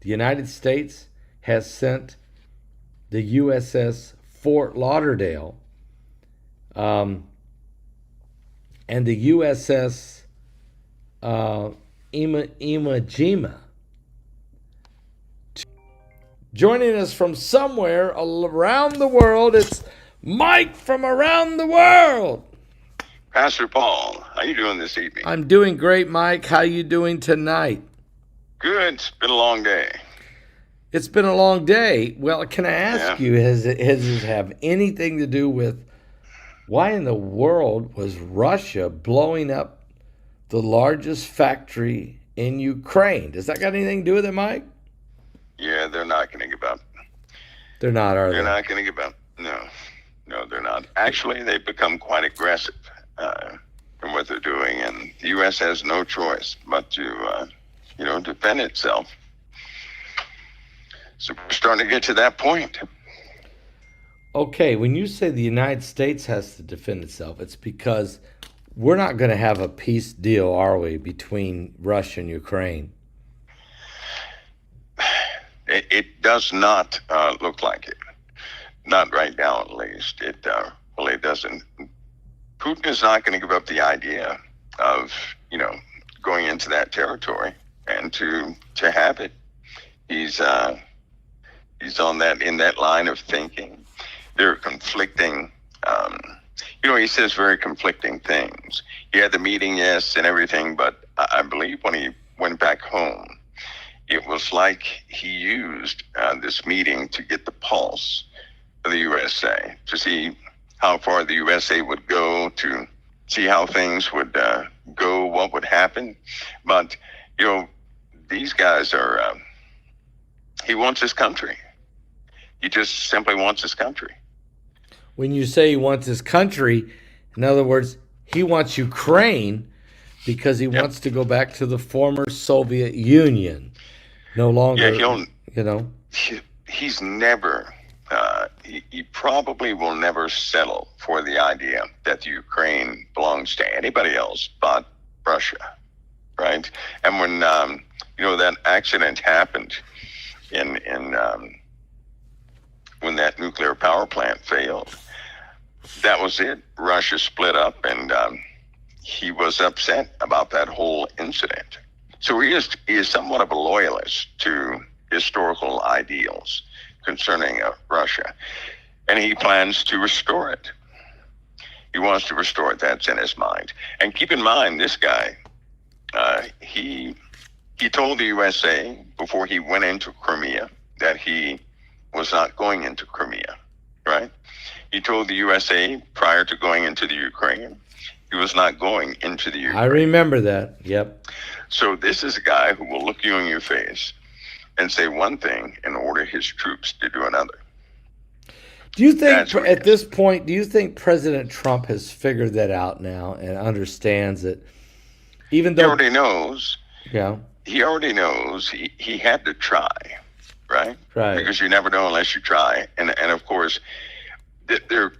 The United States has sent the USS Fort Lauderdale and the USS Iwo Jima. Joining us from somewhere around the world, it's Mike from around the world. Pastor Paul, how you doing this evening? I'm doing great, Mike. How you doing tonight? Good. It's been a long day. It's been a long day. Well, can I ask you, has it have anything to do with why in the world was Russia blowing up the largest factory in Ukraine? Does that got anything to do with it, Mike? Yeah, they're not going to give up. They're not, are they? They're not going to give up. No, they're not. Actually, they've become quite aggressive in what they're doing, and the U.S. has no choice but to, defend itself. So we're starting to get to that point. Okay, when you say the United States has to defend itself, it's because we're not going to have a peace deal, are we, between Russia and Ukraine? It does not look like it. Not right now, at least. It really doesn't. Putin is not going to give up the idea of, going into that territory and to have it. He's on that, in that line of thinking. There are conflicting, he says very conflicting things. He had the meeting, yes, and everything, but I believe when he went back home, it was like he used this meeting to get the pulse of the USA, to see how far the USA would go, to see how things would go, what would happen. But, these guys are, he wants his country. He just simply wants his country. When you say he wants his country, in other words, he wants Ukraine because he wants to go back to the former Soviet Union. No longer, he's never, he probably will never settle for the idea that the Ukraine belongs to anybody else but Russia, right? And when, that accident happened when that nuclear power plant failed, that was it. Russia split up, and he was upset about that whole incident. So he is somewhat of a loyalist to historical ideals concerning Russia, and he plans to restore it. He wants to restore it. That's in his mind. And keep in mind, this guy, he told the USA before he went into Crimea that he was not going into Crimea, right? He told the USA prior to going into the Ukraine, he was not going into the Ukraine. I remember that, yep. So this is a guy who will look you in your face and say one thing and order his troops to do another. Do you think, at this point, do you think President Trump has figured that out now and understands it? Even though he already knows. Yeah. He already knows. He had to try, right? Right. Because you never know unless you try. And of course, there's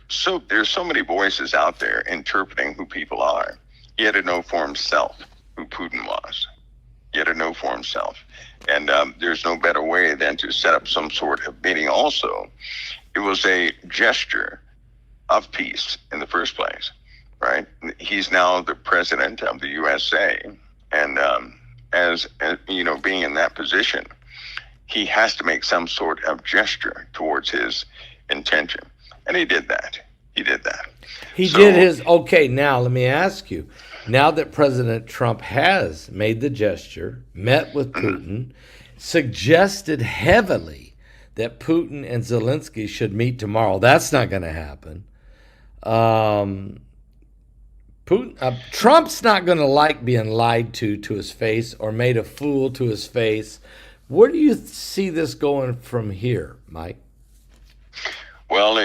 so many voices out there interpreting who people are. He had to know for himself who Putin was. He had to know for himself. And there's no better way than to set up some sort of meeting. Also, it was a gesture of peace in the first place, right? He's now the president of the USA. And as being in that position, he has to make some sort of gesture towards his intention. And he did that. Okay, now let me ask you. Now that President Trump has made the gesture, met with Putin, suggested heavily that Putin and Zelensky should meet tomorrow. That's not going to happen. Trump's not going to like being lied to his face or made a fool to his face. Where do you see this going from here, Mike? Well,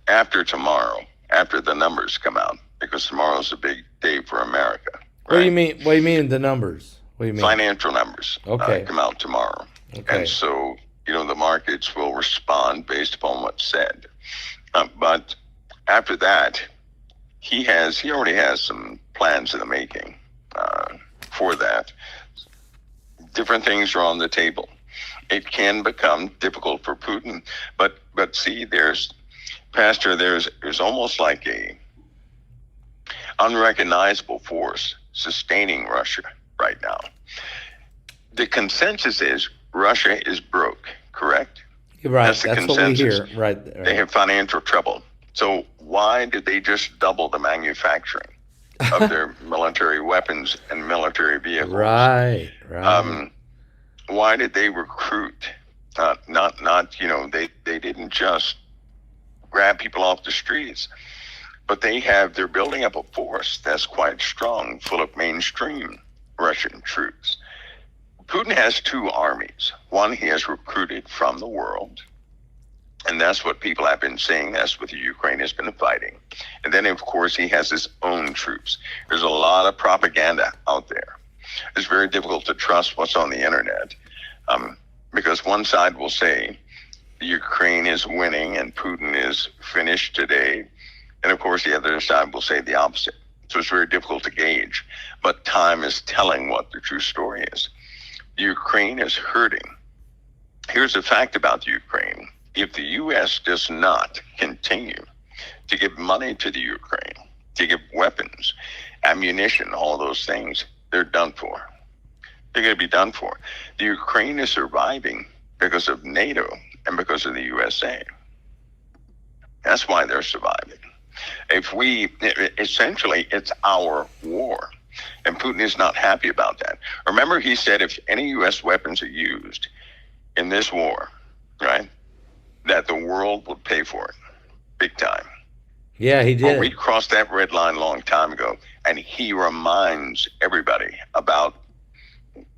after tomorrow, after the numbers come out, because tomorrow's a big day for America. Right? What do you mean? What do you mean the numbers? What do you mean? Financial numbers come out tomorrow. Okay. And so, the markets will respond based upon what's said. But after that, he already has some plans in the making for that. different things are on the table. It can become difficult for Putin, but see, there's almost like a unrecognizable force sustaining Russia right now. The consensus is Russia is broke, correct? Right. That's the That's consensus. what we hear. Right. They have financial trouble. So why did they just double the manufacturing of their military weapons and military vehicles? Right. Why did they recruit? They didn't just grab people off the streets, but they're building up a force that's quite strong, full of mainstream Russian troops. Putin has two armies. One he has recruited from the world, and that's what people have been saying. That's what the Ukraine has been fighting. And then, of course, he has his own troops. There's a lot of propaganda out there. It's very difficult to trust what's on the internet, because one side will say the Ukraine is winning and Putin is finished today. And, of course, the other side will say the opposite. So it's very difficult to gauge. But time is telling what the true story is. The Ukraine is hurting. Here's a fact about the Ukraine. If the U.S. does not continue to give money to the Ukraine, to give weapons, ammunition, all those things, they're done for. They're going to be done for. The Ukraine is surviving because of NATO and because of the USA. That's why they're surviving. Essentially, it's our war. And Putin is not happy about that. Remember, he said if any U.S. weapons are used in this war, right, that the world would pay for it, big time. Yeah, he did. Well, we crossed that red line a long time ago, and he reminds everybody about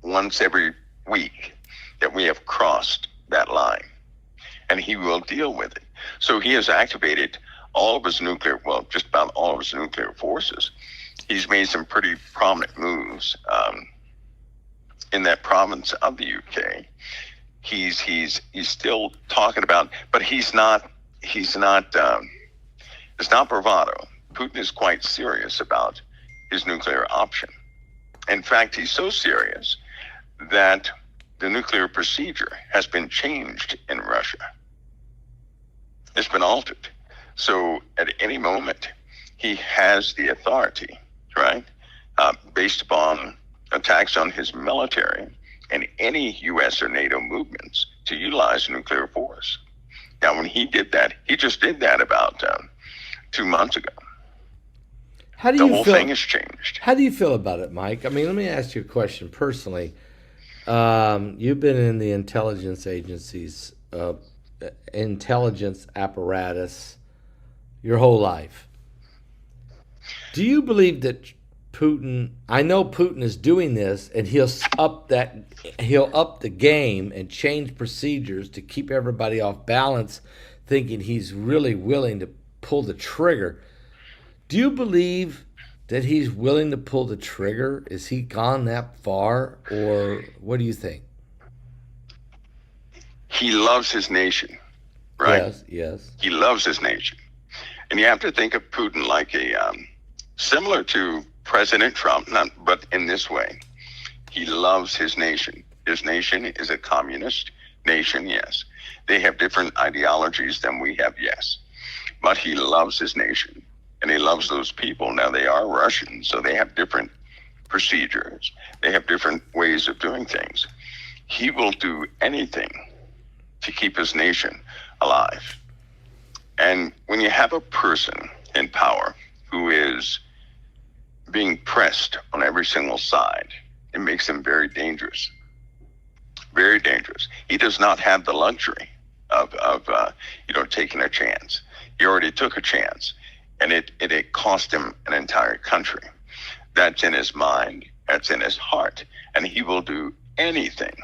once every week that we have crossed that line, and he will deal with it. So he has activated just about all of his nuclear forces. He's made some pretty prominent moves in that province of the UK. He's still talking about, but it's not bravado. Putin is quite serious about his nuclear option. In fact, he's so serious that the nuclear procedure has been changed in Russia. It's been altered. So at any moment, he has the authority, right, based upon attacks on his military and any U.S. or NATO movements to utilize nuclear force. Now, when he did that, he just did that about 2 months ago. The whole thing has changed. How do you feel about it, Mike? I mean, let me ask you a question personally. You've been in the intelligence agencies, intelligence apparatus your whole life. Do you believe that Putin, I know Putin is doing this, and he'll up the game and change procedures to keep everybody off balance, thinking he's really willing to pull the trigger. Do you believe that he's willing to pull the trigger? Is he gone that far, or what do you think? He loves his nation, right? Yes. He loves his nation. And you have to think of Putin like similar to President Trump, but in this way. He loves his nation. His nation is a communist nation, yes. They have different ideologies than we have, yes. But he loves his nation, and he loves those people. Now, they are Russians, so they have different procedures. They have different ways of doing things. He will do anything to keep his nation alive. And when you have a person in power who is being pressed on every single side, it makes him very dangerous. Very dangerous. He does not have the luxury of taking a chance. He already took a chance, and it cost him an entire country. That's in his mind. That's in his heart. And he will do anything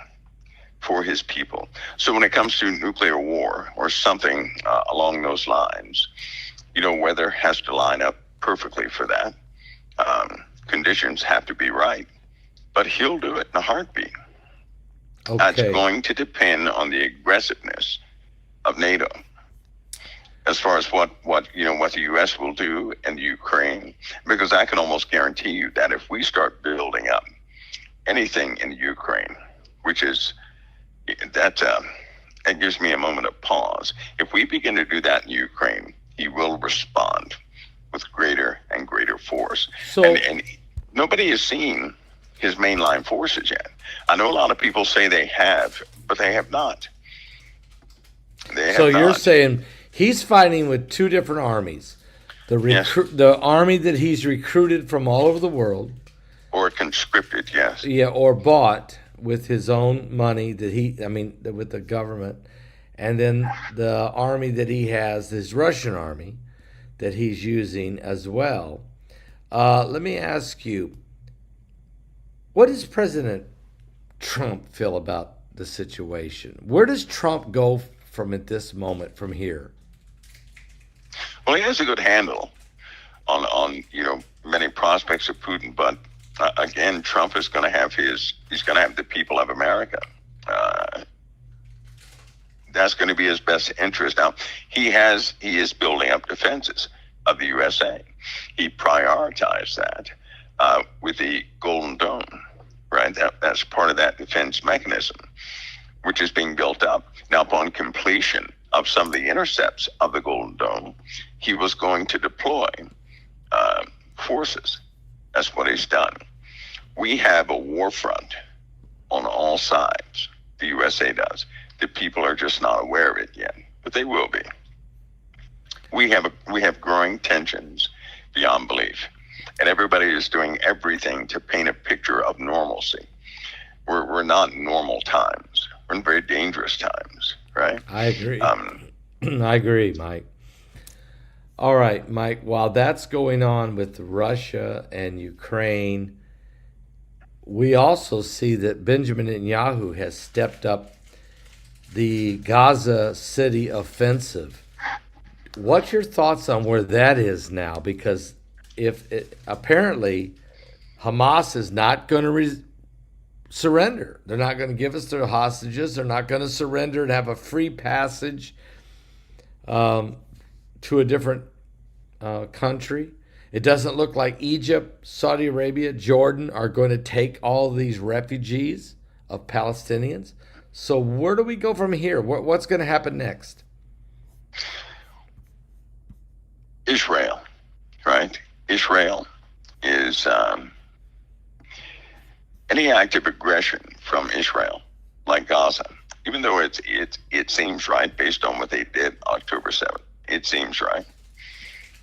for his people. So when it comes to nuclear war or something along those lines, weather has to line up perfectly for that. Conditions have to be right, but he'll do it in a heartbeat. Okay. That's going to depend on the aggressiveness of NATO, as far as what the U.S. will do in the Ukraine, because I can almost guarantee you that if we start building up anything in the Ukraine, which is that it gives me a moment of pause. If we begin to do that in Ukraine, he will respond with greater and greater force. So, and nobody has seen his mainline forces yet. I know a lot of people say they have, but they have not. So you're saying he's fighting with two different armies. The army that he's recruited from all over the world. Or conscripted, yes. Yeah, or bought with his own money with the government. And then the army that he has, his Russian army, that he's using as well. Let me ask you, what does President Trump feel about the situation? Where does Trump go from at this moment from here? Well, he has a good handle on many prospects of Putin, but again, Trump is going to have he's going to have the people of America. That's going to be his best interest. Now, he is building up defenses of the USA. He prioritized that with the Golden Dome, right? That's part of that defense mechanism, which is being built up. Now, upon completion of some of the intercepts of the Golden Dome, he was going to deploy forces. That's what he's done. We have a war front on all sides. The USA does. The people are just not aware of it yet, but they will be. We have growing tensions beyond belief, and everybody is doing everything to paint a picture of normalcy. We're not in normal times. We're in very dangerous times, right? I agree. I agree, Mike. All right, Mike, while that's going on with Russia and Ukraine, we also see that Benjamin Netanyahu has stepped up the Gaza City offensive. What's your thoughts on where that is now? Because apparently Hamas is not going to surrender. They're not going to give us their hostages. They're not going to surrender and have a free passage to a different country. It doesn't look like Egypt, Saudi Arabia, Jordan are going to take all these refugees of Palestinians. So where do we go from here? What's going to happen next? Israel, right? Israel is any act of aggression from Israel, like Gaza, even though it seems right based on what they did October 7th. It seems right.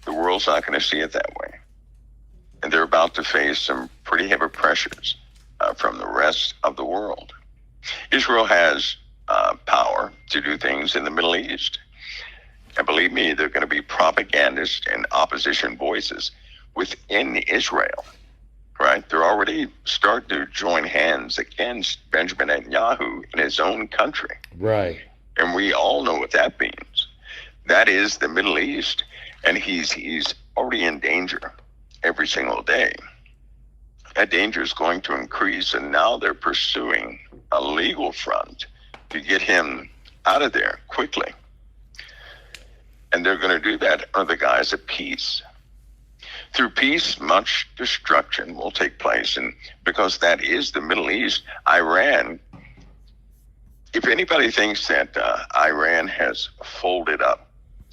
The world's not going to see it that way. And they're about to face some pretty heavy pressures from the rest of the world. Israel has power to do things in the Middle East. And believe me, there are going to be propagandists and opposition voices within Israel, right? They're already starting to join hands against Benjamin Netanyahu in his own country. Right. And we all know what that means. That is the Middle East. And he's already in danger every single day. That danger is going to increase, and now they're pursuing a legal front to get him out of there quickly. And they're going to do that under the guise of peace. Through peace, much destruction will take place. And because that is the Middle East, Iran, if anybody thinks that Iran has folded up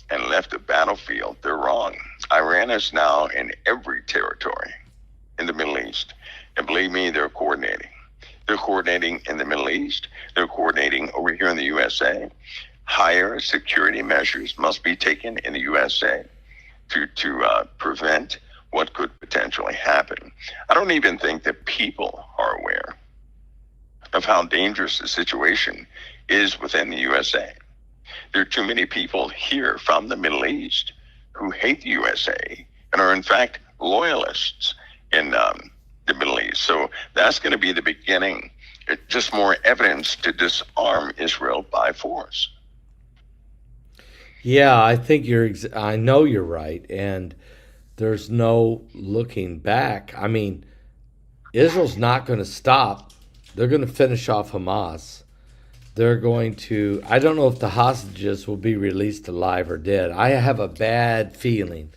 and left the battlefield, they're wrong. Iran is now in every territory in the Middle East. And believe me, they're coordinating. They're coordinating in the Middle East. They're coordinating over here in the USA. Higher security measures must be taken in the USA to prevent what could potentially happen. I don't even think that people are aware of how dangerous the situation is within the USA. There are too many people here from the Middle East who hate the USA and are in fact loyalists in the Middle East. So that's going to be the beginning. It's just more evidence to disarm Israel by force. Yeah, I know you're right, and there's no looking back. I mean, Israel's not going to stop. They're going to finish off Hamas. They're going to, I don't know if the hostages will be released alive or dead. I have a bad feeling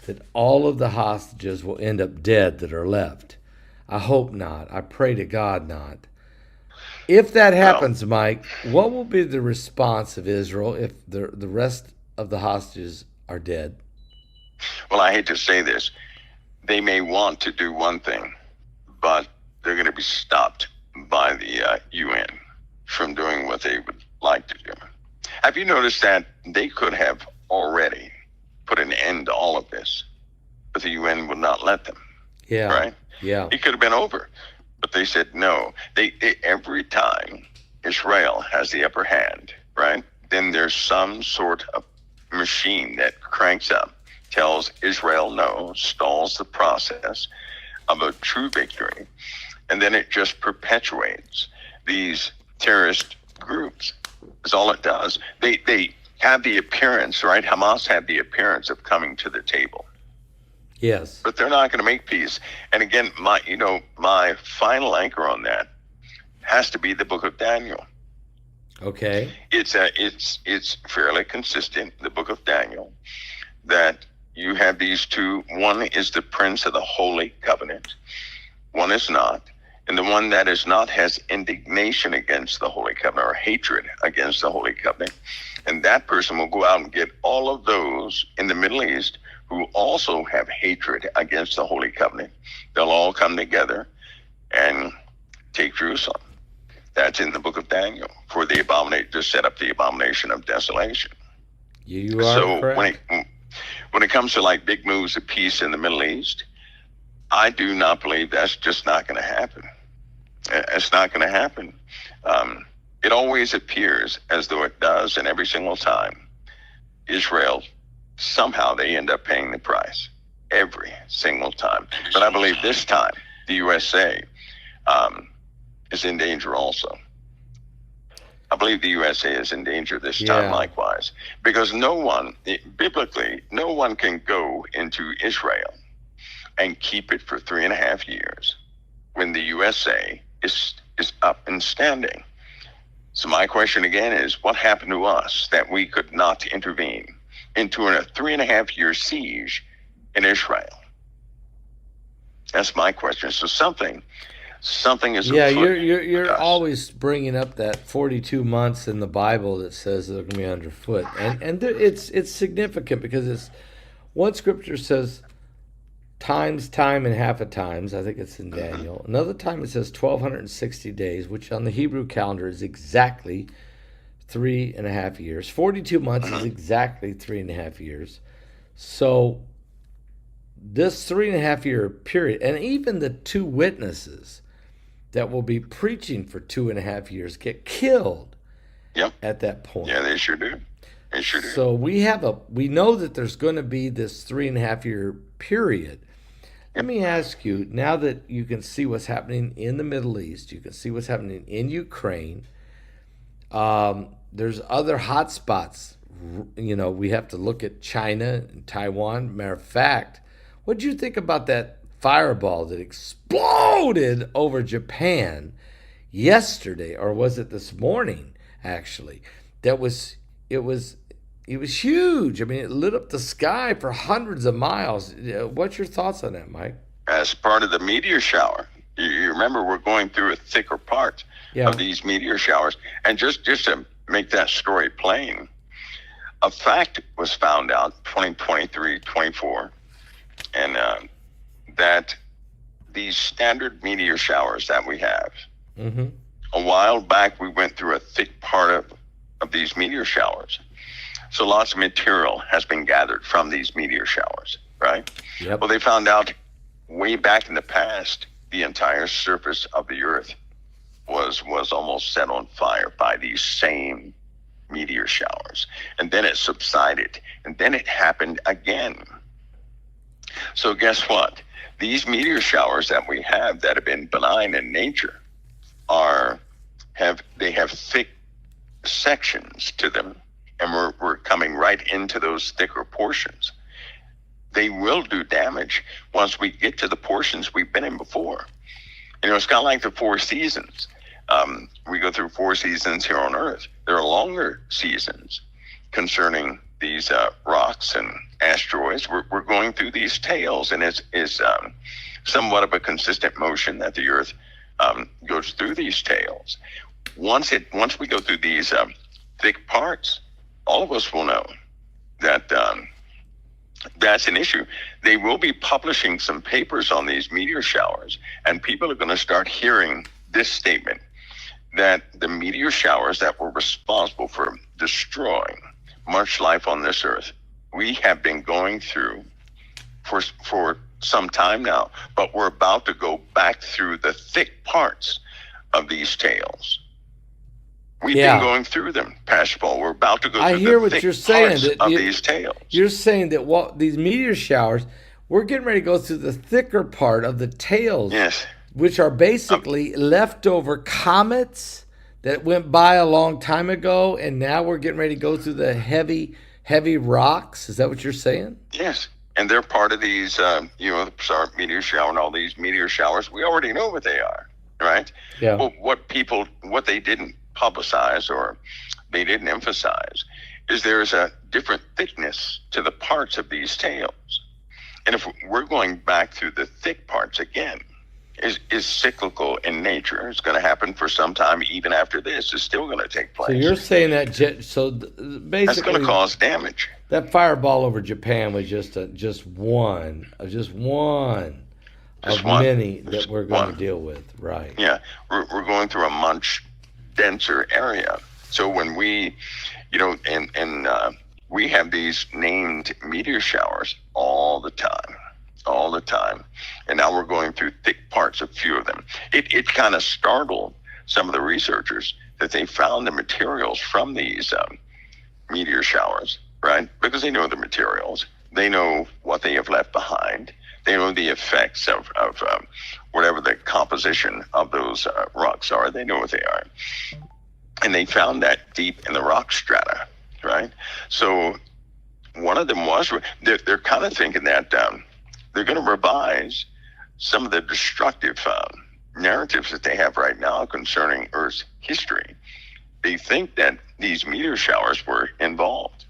that all of the hostages will end up dead that are left. I hope not. I pray to God not. If that Well, happens, Mike, what will be the response of Israel if the rest of the hostages are dead? well, I hate to say this. They may want to do one thing, but they're going to be stopped by the UN from doing what they would like to do. Have you noticed that they could have already put an end to all of this, but the UN would not let them, Yeah, right? yeah, It could have been over, but they said no. They every time Israel has the upper hand, right? Then there's some sort of machine that cranks up, tells Israel no, stalls the process of a true victory, and then it just perpetuates these terrorist groups. That's all it does. They have the appearance, right? Hamas had the appearance of coming to the table, yes. but they're not going to make peace. And again, my final anchor on that has to be the book of Daniel. Okay. It's fairly consistent, the book of Daniel, that you have these two. One is the prince of the holy covenant. One is not. And the one that is not has indignation against the holy covenant or hatred against the holy covenant. And that person will go out and get all of those in the Middle East who also have hatred against the holy covenant. They'll all come together and take Jerusalem. That's in the book of Daniel for the abomination, to set up the abomination of desolation. You are So correct. when it comes to like big moves of peace in the Middle East, I do not believe that's just not going to happen. It's not going to happen. It always appears as though it does, and every single time, Israel, somehow they end up paying the price. Every single time. But I believe this time, the USA is in danger also. I believe the USA is in danger this time likewise. Because biblically, no one can go into Israel and keep it for 3.5 years when the USA is up and standing. So my question again is, what happened to us that we could not intervene into a 3.5 year siege in Israel? That's my question. So something is Yeah, afoot you're with us. always bringing up that 42 months in the Bible that says they're going to be underfoot, and it's significant because it's one scripture says time and half a times. I think it's in Daniel. Another time it says 1260 days, which on the Hebrew calendar is exactly 3.5 years. 42 months is exactly 3.5 years. So this 3.5 year period, and even the two witnesses that will be preaching for 2.5 years get killed at that point. Yeah, they sure do. They sure do. So we know that there's going to be this 3.5 year period. Let me ask you, now that you can see what's happening in the Middle East, you can see what's happening in Ukraine, there's other hot spots. You know, we have to look at China and Taiwan. Matter of fact, what do you think about that fireball that exploded over Japan yesterday, or was it this morning, actually? It was huge. I mean, it lit up the sky for hundreds of miles. What's your thoughts on that, Mike? As part of the meteor shower, you remember we're going through a thicker part of these meteor showers. And just to make that story plain, a fact was found out 2023, 24, and that these standard meteor showers that we have, a while back we went through a thick part of these meteor showers. So lots of material has been gathered from these meteor showers, right? Yep. Well, they found out way back in the past, the entire surface of the Earth was almost set on fire by these same meteor showers. And then it subsided, and then it happened again. So guess what? These meteor showers that we have that have been benign in nature have thick sections to them, and we're coming right into those thicker portions. They will do damage once we get to the portions we've been in before. You know, it's kind of like the 4 seasons. We go through 4 seasons here on Earth. There are longer seasons concerning these rocks and asteroids. We're going through these tails, and it's somewhat of a consistent motion that the Earth goes through these tails. once we go through these thick parts, all of us will know that that's an issue. They will be publishing some papers on these meteor showers, and people are going to start hearing this statement, that the meteor showers that were responsible for destroying much life on this earth, we have been going through for some time now, but we're about to go back through the thick parts of these tails. We've been going through them, Pastor Paul. We're about to go through the thick parts of these tails. You're saying that these meteor showers, we're getting ready to go through the thicker part of the tails, yes, which are basically leftover comets that went by a long time ago, and now we're getting ready to go through the heavy rocks. Is that what you're saying? Yes. And they're part of these, the Sark meteor shower and all these meteor showers. We already know what they are, right? Yeah. Well, what they didn't publicize or they didn't emphasize is there's a different thickness to the parts of these tails. And if we're going back through the thick parts again, is cyclical in nature. It's going to happen for some time. Even after this, it's still going to take place. So you're saying that basically that's going to cause damage. That fireball over Japan was just one of many that we're going to deal with, right? Yeah, we're going through a much denser area. So when we, we have these named meteor showers all the time. And now we're going through thick parts, a few of them. It kind of startled some of the researchers that they found the materials from these meteor showers, right? Because they know the materials. They know what they have left behind. They know the effects of whatever the composition of those rocks are. They know what they are. And they found that deep in the rock strata, right? So one of them was, they're kind of thinking that they're going to revise some of the destructive narratives that they have right now concerning Earth's history. They think that these meteor showers were involved.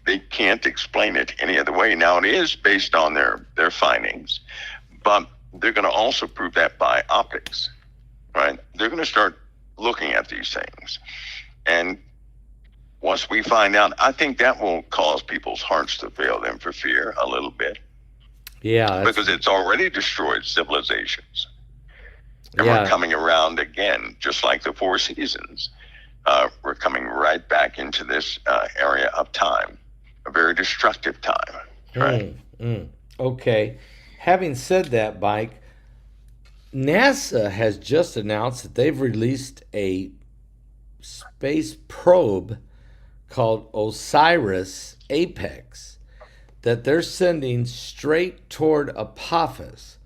They can't explain it any other way. Now, it is based on their findings, but they're going to also prove that by optics, right? They're going to start looking at these things. And once we find out, I think that will cause people's hearts to fail them for fear a little bit. Yeah. Because it's already destroyed civilizations. And we're coming around again, just like the Four Seasons. We're coming right back into this area of time, a very destructive time. Right? Okay. Having said that, Mike, NASA has just announced that they've released a space probe called Osiris Apex that they're sending straight toward Apophis,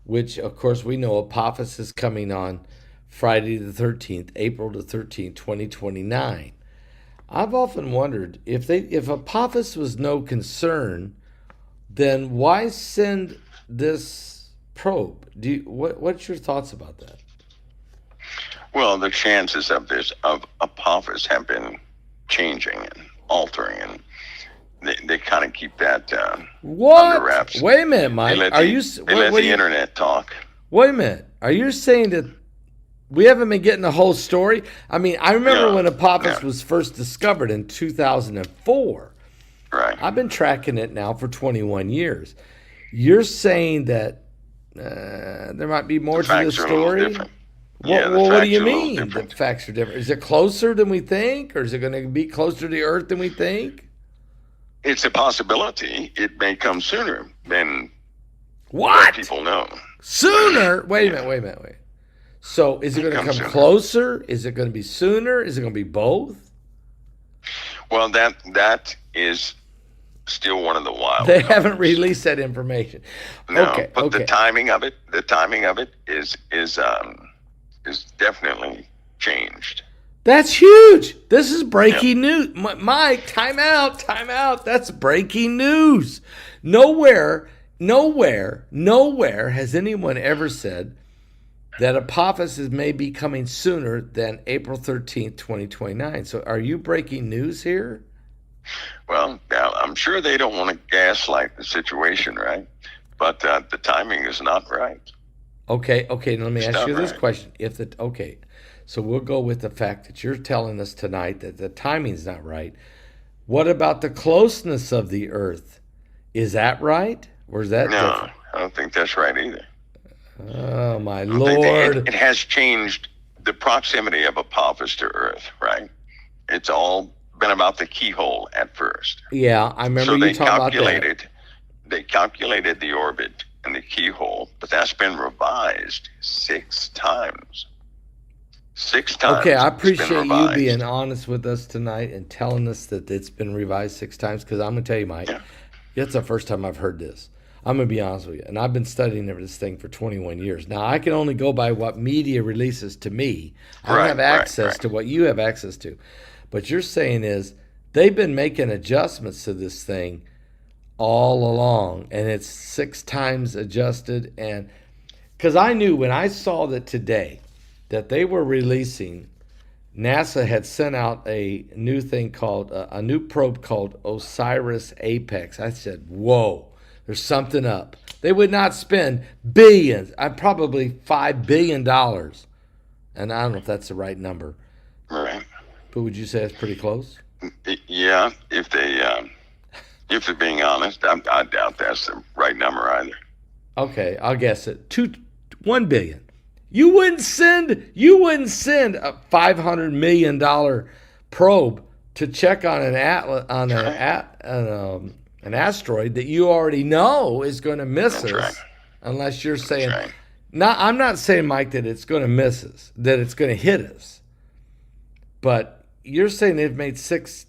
which, of course, we know Apophis is coming on Friday the 13th, April the 13th, 2029. I've often wondered, if Apophis was no concern, then why send this probe? What's your thoughts about that? Well, the chances of Apophis have been changing and altering, and they kind of keep that under wraps. Wait a minute, Mike. They let the internet talk. Wait a minute. Are you saying that we haven't been getting the whole story? I mean, I remember when Apophis was first discovered in 2004. Right. I've been tracking it now for 21 years. You're saying that there might be more to the story? Well, what do you mean the facts are different? Is it closer than we think, or is it going to be closer to the Earth than we think? It's a possibility. It may come sooner than what people know. Sooner? Wait a minute. So is it going to come closer? Is it going to be sooner? Is it going to be both? Well, that is still one of the wild. They haven't released that information. No, okay, but the timing of it is definitely changed. That's huge. This is breaking news. Mike, time out. That's breaking news. Nowhere has anyone ever said that Apophis may be coming sooner than April 13th, 2029. So are you breaking news here? Well, I'm sure they don't want to gaslight the situation, right? But the timing is not right. Okay. Now let me ask you this question. So we'll go with the fact that you're telling us tonight that the timing's not right. What about the closeness of the Earth? Is that right? Or is that No, different? I don't think that's right either. Oh, my I think Lord. it has changed the proximity of Apophis to Earth, right? It's all been about the keyhole at first. Yeah, I remember So you talking about that. they calculated the orbit and the keyhole, but that's been revised 6 times. 6 times. Okay, I it's been appreciate you revised. being honest with us tonight and telling us that it's been revised 6 times, because I'm going to tell you, Mike, Yeah. it's the first time I've heard this. I'm going to be honest with you. And I've been studying this thing for 21 years. Now, I can only go by what media releases to me. I don't have access to what you have access to. But you're saying is they've been making adjustments to this thing all along, and it's 6 times adjusted. And because I knew when I saw that today that they were releasing, NASA had sent out a new thing called a new probe called Osiris Apex. I said, whoa, there's something up. They would not spend billions, probably $5 billion. And I don't know if that's the right number. Right. But would you say that's pretty close? Yeah, if they're being honest, I doubt that's the right number either. Okay, I'll guess it. $1 billion. You wouldn't send a $500 million probe to check on an asteroid that you already know is going to miss us, unless you're saying. I'm not saying, Mike, that it's going to miss us, that it's going to hit us, but you're saying they've made 6.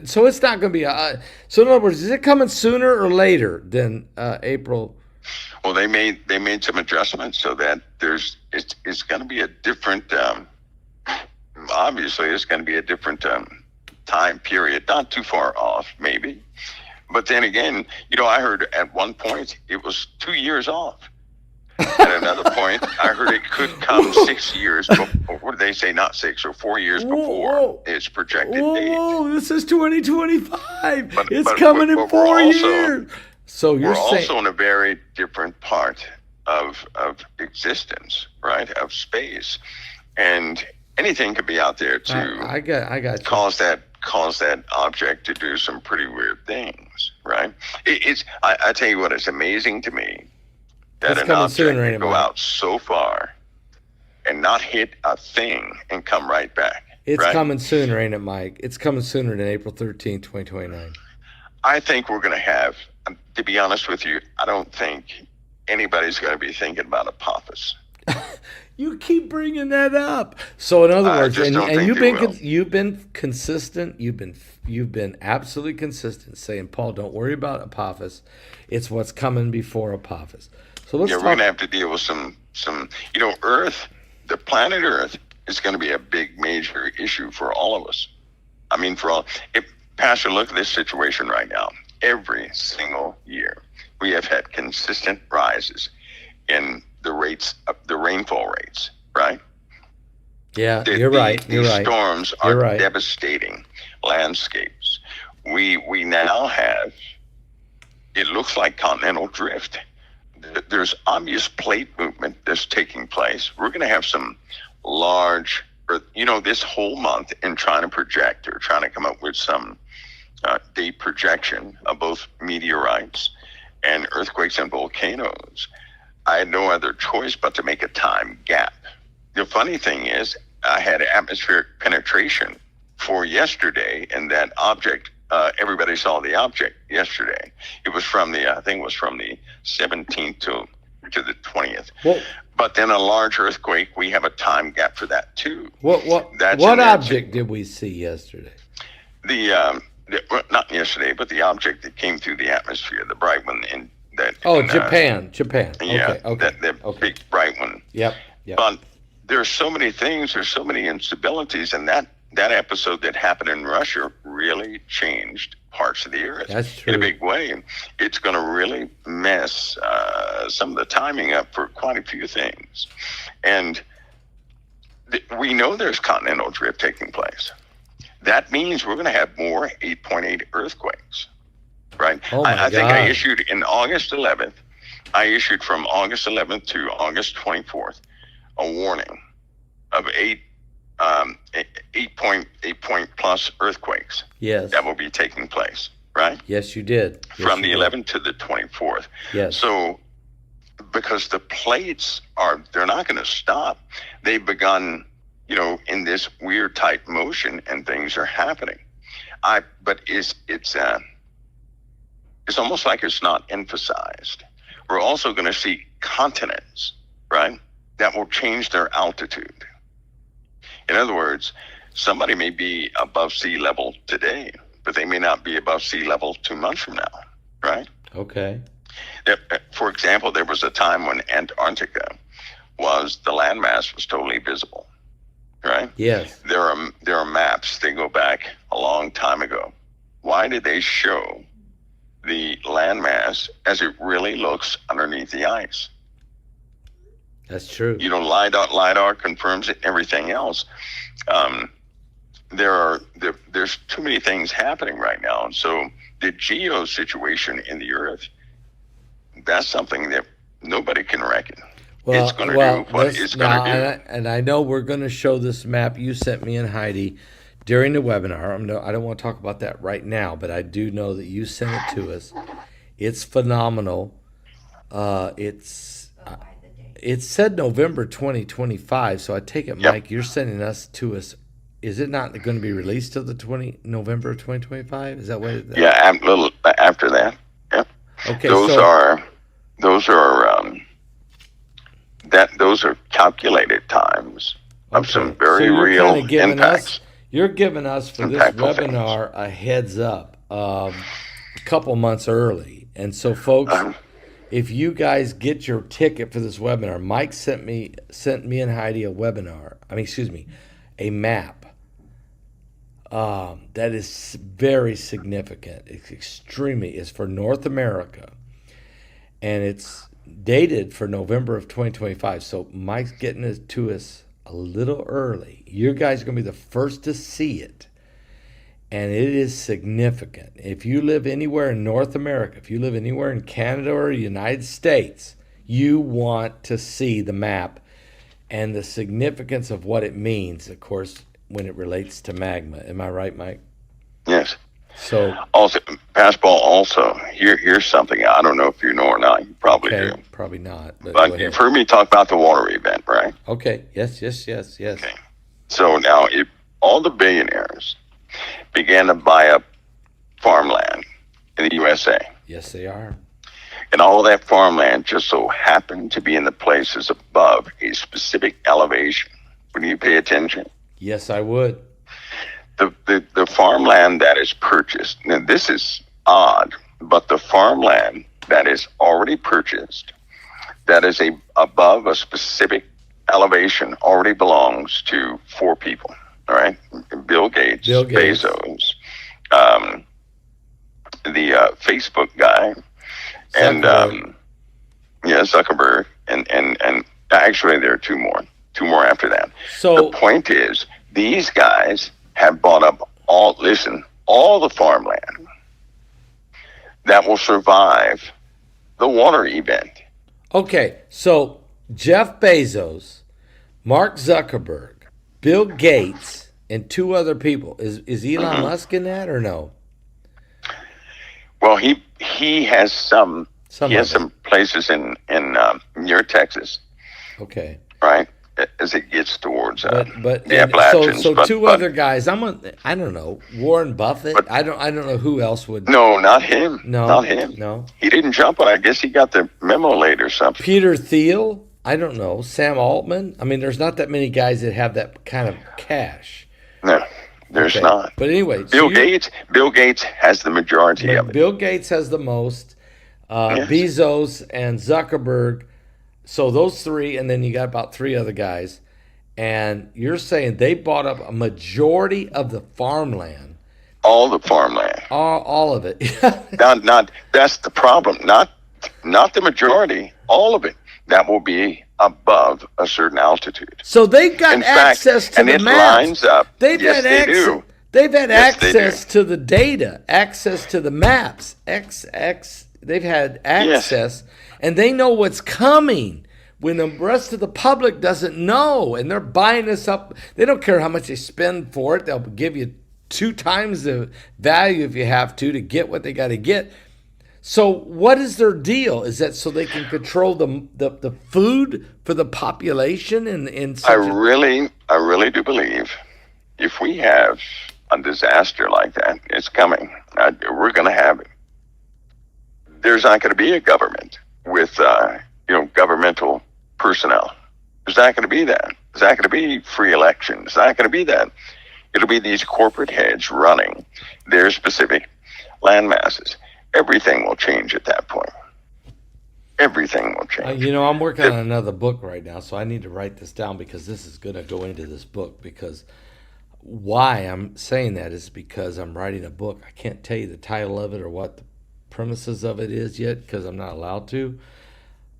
So it's not going to be so in other words, is it coming sooner or later than April? Well, they made some adjustments so that it's going to be a different. Obviously, it's going to be a different time period, not too far off, maybe. But then again, I heard at one point it was 2 years off. At another point, I heard it could come 6 years before. What did they say? Not 6 or 4 years before its projected date. Whoa, this is 2025. It's coming in 4 years. So we're also in a very different part of existence, right? Of space, and anything could be out there to I got you. cause that object to do some pretty weird things, right? I tell you what, it's amazing to me that an object can go out so far and not hit a thing and come right back. It's coming sooner, ain't it, Mike? It's coming sooner than April 13th, 2029. I think we're going to have, to be honest with you, I don't think anybody's going to be thinking about Apophis. You keep bringing that up. So in other words, and you've been consistent. You've been absolutely consistent saying, Paul, don't worry about Apophis. It's what's coming before Apophis. So let's talk. We're going to have to deal with some. Earth, the planet Earth, is going to be a big, major issue for all of us. I mean, Pastor, look at this situation right now. Every single year, we have had consistent rises in the rainfall rates, right? Yeah, you're right. These storms are devastating landscapes. We now have, it looks like continental drift. There's obvious plate movement that's taking place. We're going to have some large, this whole month in trying to project or trying to come up with some date projection of both meteorites and earthquakes and volcanoes. I had no other choice but to make a time gap. The funny thing is, I had atmospheric penetration for yesterday, and that object, everybody saw the object yesterday. It was from I think it was from the 17th to the 20th. Well, but then a large earthquake, we have a time gap for that too. What object did we see yesterday? Not yesterday, but the object that came through the atmosphere, the bright one Japan. Yeah, okay. that big bright one. Yep. But there's so many things, there's so many instabilities, and that episode that happened in Russia really changed parts of the earth. That's true. In a big way. It's going to really mess some of the timing up for quite a few things. And we know there's continental drift taking place. That means we're going to have more 8.8 earthquakes, right? Oh my I think God. I issued in August 11th, I issued from August 11th to August 24th a warning of 8.8 plus earthquakes. Yes. That will be taking place, right? Yes, you did. Yes, From the you 11th to the 24th. Yes. So, because the plates they're not going to stop. They've begun, in this weird tight motion, and things are happening. But it's almost like it's not emphasized. We're also going to see continents, right, that will change their altitude. In other words, somebody may be above sea level today, but they may not be above sea level 2 months from now, right? Okay. For example, there was a time when Antarctica the landmass was totally visible, right? Yes. There are maps. They go back a long time ago. Why did they show the landmass as it really looks underneath the ice? That's true. LIDAR confirms it. Everything else. There's too many things happening right now, and so the geo situation in the Earth, that's something that nobody can reckon. Well, it's going to do what it's going to do. And I know we're going to show this map you sent me and Heidi during the webinar. I don't want to talk about that right now, but I do know that you sent it to us. It's phenomenal. It said November 2025, so I take it, Yep. Mike, you're sending us to us. Is it not going to be released till the November 2025? Is that what? Yeah, a little after that. Yep. Okay. Those are calculated times of some very real impacts. You're giving us for this webinar a heads up a couple months early. And so, folks, if you guys get your ticket for this webinar, Mike sent me and Heidi a map. That is very significant. It's for North America, and it's dated for November of 2025. So Mike's getting it to us a little early. You guys are going to be the first to see it, and it is significant. If you live anywhere in North America, if you live anywhere in Canada or the United States, you want to see the map and the significance of what it means, of course, when it relates to magma. Am I right, Mike? Yes. So also, Passball, also, here's something I don't know if you know or not. You probably do. Probably not. But you've heard me talk about the water event, right? Okay. Yes. Okay. So now, if all the billionaires began to buy up farmland in the USA. Yes, they are. And all of that farmland just so happened to be in the places above a specific elevation. Would you pay attention? Yes, I would. The farmland that is purchased, now this is odd, but the farmland that is already purchased, that is above a specific elevation, already belongs to 4 people, all right? Bill Gates. Bezos, the Facebook guy, Zuckerberg. and Zuckerberg, and actually there are 2 more after that. So the point is, these guys have bought up all the farmland that will survive the water event. Okay, so Jeff Bezos, Mark Zuckerberg, Bill Gates, and 2 other people. Is Elon Musk in that or no? Well, he has some places in near Texas. Okay. Right. As it gets towards but the Appalachians. So 2 other guys. I don't know, Warren Buffett. I don't know who else would. No, not him. No, not him. No, he didn't jump on. I guess he got the memo late or something. Peter Thiel. I don't know. Sam Altman. I mean, there's not that many guys that have that kind of cash. No, there's not. But anyway, Bill Gates has the majority of it. Bill Gates has the most. Yes. Bezos and Zuckerberg. So those 3, and then you got about 3 other guys, and you're saying they bought up a majority of the farmland. All the farmland. All of it. not that's the problem. Not the majority. All of it. That will be above a certain altitude. So they've got access to the maps. Lines up. They've had access. They've had access to the data, access to the maps. They've had access, and they know what's coming. when the rest of the public doesn't know, and they're buying this up. They don't care how much they spend for it. They'll give you 2 times the value if you have to get what they got to get. So what is their deal? Is that so they can control the food for the population? I really do believe if we have a disaster like that, it's coming. We're going to have it. There's not going to be a government with governmental personnel. There's not going to be that. There's not going to be free elections. There's not going to be that. It'll be these corporate heads running their specific land masses. Everything will change at that point. Everything will change. I'm working on another book right now, so I need to write this down because this is going to go into this book. Because why I'm saying that is because I'm writing a book. I can't tell you the title of it or what the premises of it is yet because I'm not allowed to.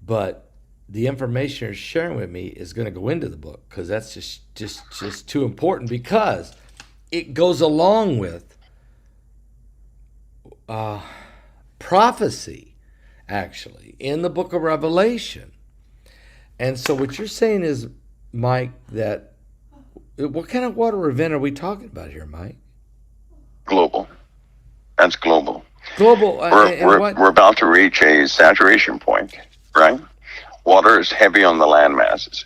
But the information you're sharing with me is going to go into the book because that's just too important because it goes along with prophecy, actually, in the book of Revelation. And so what you're saying is, Mike, that what kind of water event are we talking about here, Mike? Global. That's global. Global. We're about to reach a saturation point, right? Water is heavy on the land masses.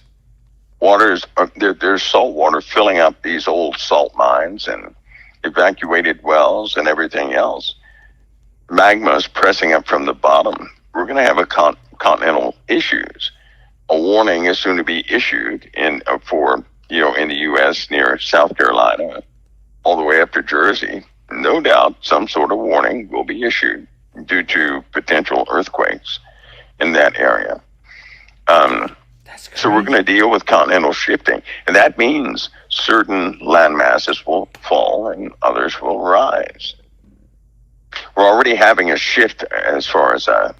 There's salt water filling up these old salt mines and evacuated wells and everything else. Magma is pressing up from the bottom. We're going to have continental issues. A warning is soon to be issued in the U.S. near South Carolina, all the way up to Jersey. No doubt some sort of warning will be issued due to potential earthquakes in that area. So we're going to deal with continental shifting, and that means certain land masses will fall and others will rise. We're already having a shift as far as the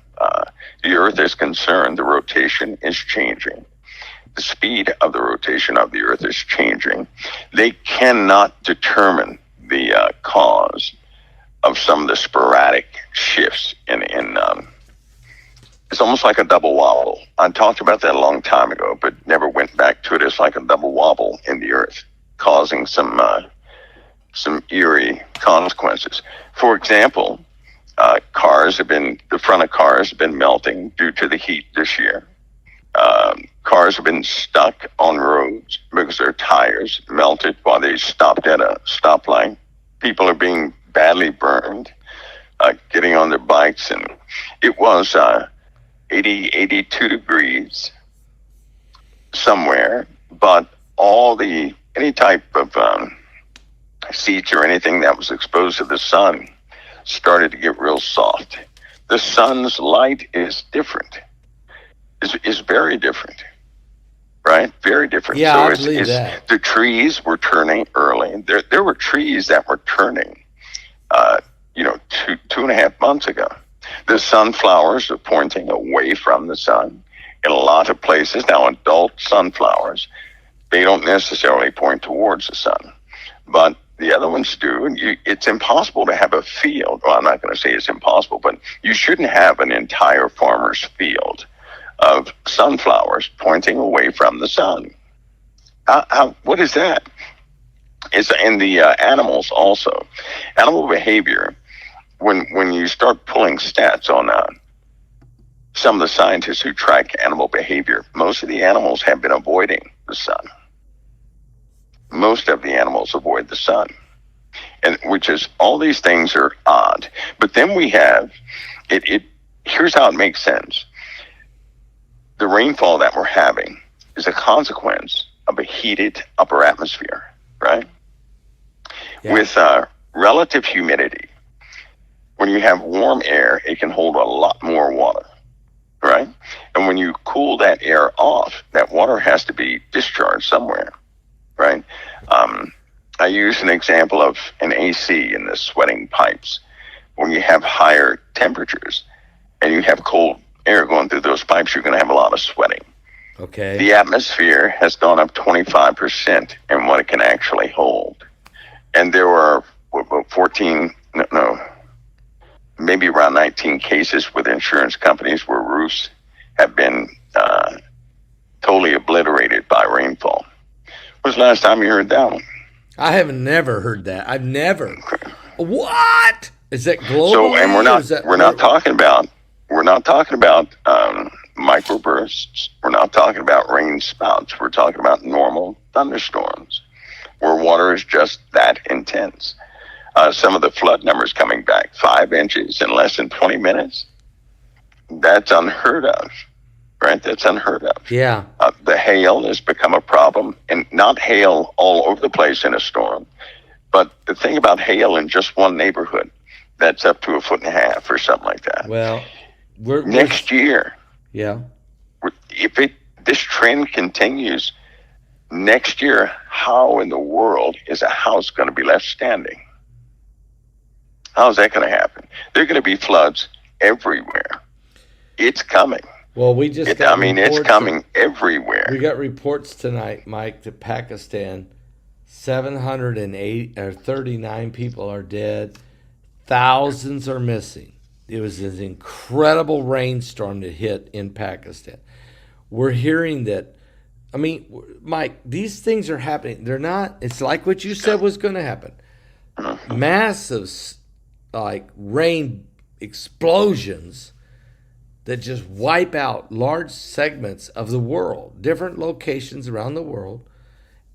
Earth is concerned. The rotation is changing. The speed of the rotation of the Earth is changing. They cannot determine the cause of some of the sporadic shifts in it's almost like a double wobble. I talked about that a long time ago, but never went back to it. It's like a double wobble in the Earth, causing some eerie consequences. For example, the front of cars have been melting due to the heat this year. Cars have been stuck on roads because their tires melted while they stopped at a stoplight. People are being badly burned, getting on their bikes, and it was 82 degrees somewhere, but any type of seats or anything that was exposed to the sun started to get real soft. The sun's light is different. Is very different, right? Very different. Yeah, I believe that. The trees were turning early. There were trees that were turning, 2.5 months ago. The sunflowers are pointing away from the sun in a lot of places. Now, adult sunflowers, they don't necessarily point towards the sun, but the other ones do. And it's impossible to have a field. Well, I'm not going to say it's impossible, but you shouldn't have an entire farmer's field of sunflowers pointing away from the sun. What is that? It's in the animals also. Animal behavior, when you start pulling stats on some of the scientists who track animal behavior, most of the animals have been avoiding the sun. Most of the animals avoid the sun. And which is, all these things are odd. But then we have, here's how it makes sense. The rainfall that we're having is a consequence of a heated upper atmosphere, right? Yeah. With relative humidity, when you have warm air, it can hold a lot more water, right? And when you cool that air off, that water has to be discharged somewhere, right? I use an example of an AC in the sweating pipes. When you have higher temperatures and you have cold air going through those pipes, you're going to have a lot of sweating. Okay. The atmosphere has gone up 25% in what it can actually hold. And there were maybe around 19 cases with insurance companies where roofs have been totally obliterated by rainfall. When was the last time you heard that one? I have never heard that. I've never. What? Is that globally? So, and we're not talking about microbursts. We're not talking about rain spouts. We're talking about normal thunderstorms where water is just that intense. Some of the flood numbers coming back, 5 inches in less than 20 minutes. That's unheard of, right? That's unheard of. Yeah. The hail has become a problem, and not hail all over the place in a storm, but the thing about hail in just one neighborhood, that's up to 1.5 feet or something like that. Well, next year, yeah, if this trend continues, next year, how in the world is a house going to be left standing? How's that going to happen? There are going to be floods everywhere. It's coming. Well, we just it's coming everywhere. We got reports tonight, Mike, that Pakistan, 739 people are dead. Thousands are missing. It was an incredible rainstorm that hit in Pakistan. We're hearing that, Mike, these things are happening. They're not, it's like what you said was going to happen. Massive, rain explosions that just wipe out large segments of the world, different locations around the world.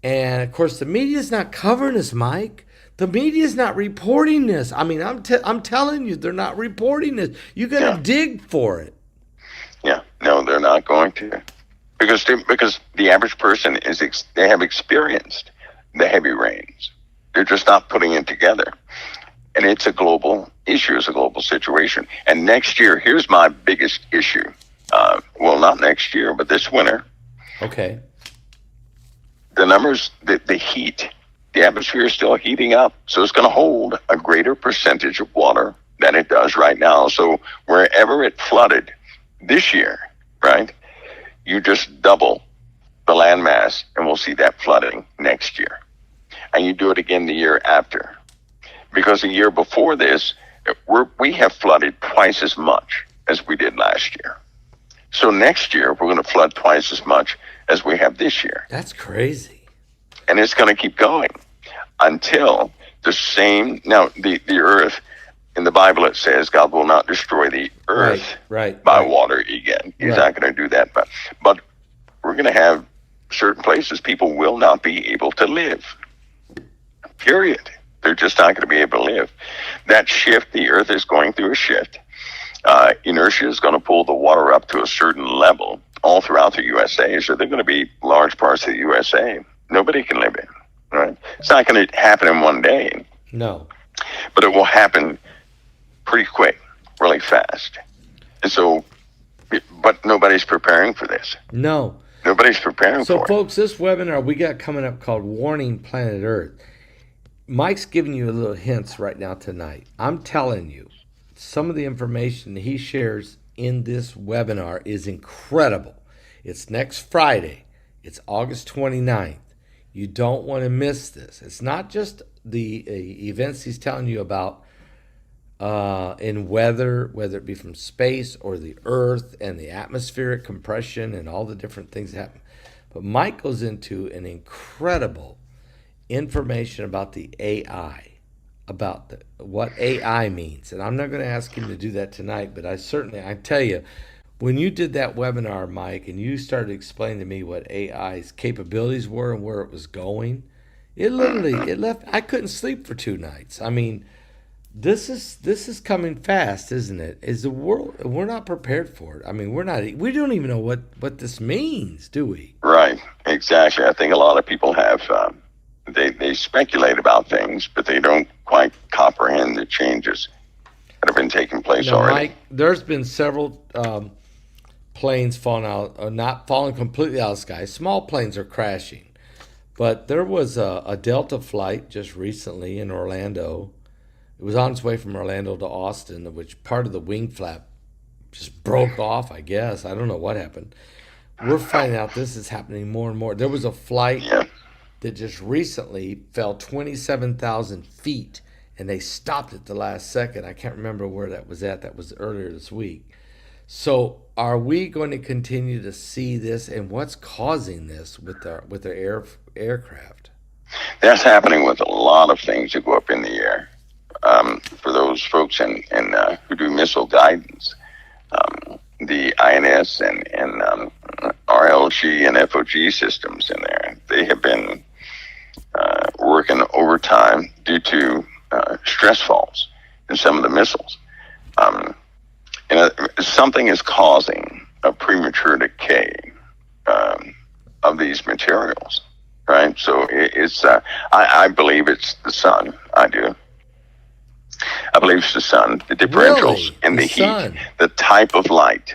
And, of course, the media's not covering this, Mike. The media's not reporting this. I'm telling you, they're not reporting this. You got to dig for it. Yeah, no, they're not going to, because the average person they have experienced the heavy rains. They're just not putting it together, and it's a global issue. It's a global situation. And next year, here's my biggest issue. Well, not next year, but this winter. Okay. The numbers, the heat. The atmosphere is still heating up, so it's going to hold a greater percentage of water than it does right now. So wherever it flooded this year, right, you just double the landmass, and we'll see that flooding next year. And you do it again the year after. Because the year before this, we have flooded twice as much as we did last year. So next year, we're going to flood twice as much as we have this year. That's crazy. And it's going to keep going until the earth, in the Bible it says God will not destroy the earth by water again. He's not going to do that. But we're going to have certain places people will not be able to live. Period. They're just not going to be able to live. That shift, the earth is going through a shift. Inertia is going to pull the water up to a certain level all throughout the USA. So there are going to be large parts of the USA nobody can live in. Right? It's not going to happen in one day. No. But it will happen pretty quick, really fast. And so, but nobody's preparing for this. No. Nobody's preparing for it. So, folks, this webinar we got coming up called Warning Planet Earth. Mike's giving you a little hints right now tonight. I'm telling you, some of the information he shares in this webinar is incredible. It's next Friday. It's August 29th. You don't want to miss this. It's not just the events he's telling you about in weather, whether it be from space or the earth and the atmospheric compression and all the different things that happen. But Mike goes into an incredible information about the AI, about what AI means. And I'm not going to ask him to do that tonight, but I tell you, when you did that webinar, Mike, and you started explaining to me what AI's capabilities were and where it was going, it left. I couldn't sleep for 2 nights. This is coming fast, isn't it? Is the world? We're not prepared for it. We don't even know what this means, do we? Right. Exactly. I think a lot of people have. They speculate about things, but they don't quite comprehend the changes that have been taking place already. Mike, there's been several planes falling out, not falling completely out of the sky. Small planes are crashing. But there was a Delta flight just recently in Orlando. It was on its way from Orlando to Austin, which part of the wing flap just broke off, I guess. I don't know what happened. We're finding out this is happening more and more. There was a flight that just recently fell 27,000 feet, and they stopped at the last second. I can't remember where that was at. That was earlier this week. So are we going to continue to see this, and what's causing this with the aircraft? That's happening with a lot of things that go up in the air. For those folks who do missile guidance, the INS and RLG and FOG systems in there, they have been working overtime due to stress falls in some of the missiles. Something is causing a premature decay of these materials, right? So I believe it's the sun. I do. I believe it's the sun, the differentials in the heat, the type of light.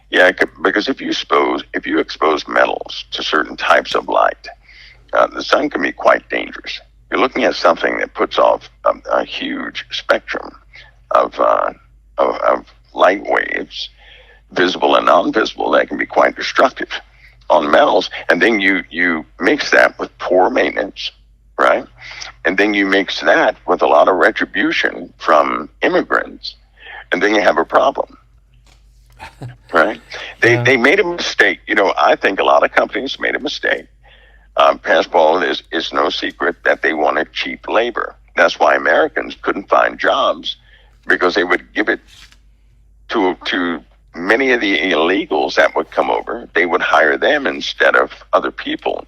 Yeah, because if you expose metals to certain types of light, the sun can be quite dangerous. You're looking at something that puts off a huge spectrum of light waves, visible and non-visible, that can be quite destructive on metals. And then you mix that with poor maintenance, right? And then you mix that with a lot of retribution from immigrants, and then you have a problem, right? They made a mistake. I think a lot of companies made a mistake. Passport is no secret that they wanted cheap labor. That's why Americans couldn't find jobs, because they would give it to many of the illegals that would come over. They would hire them instead of other people.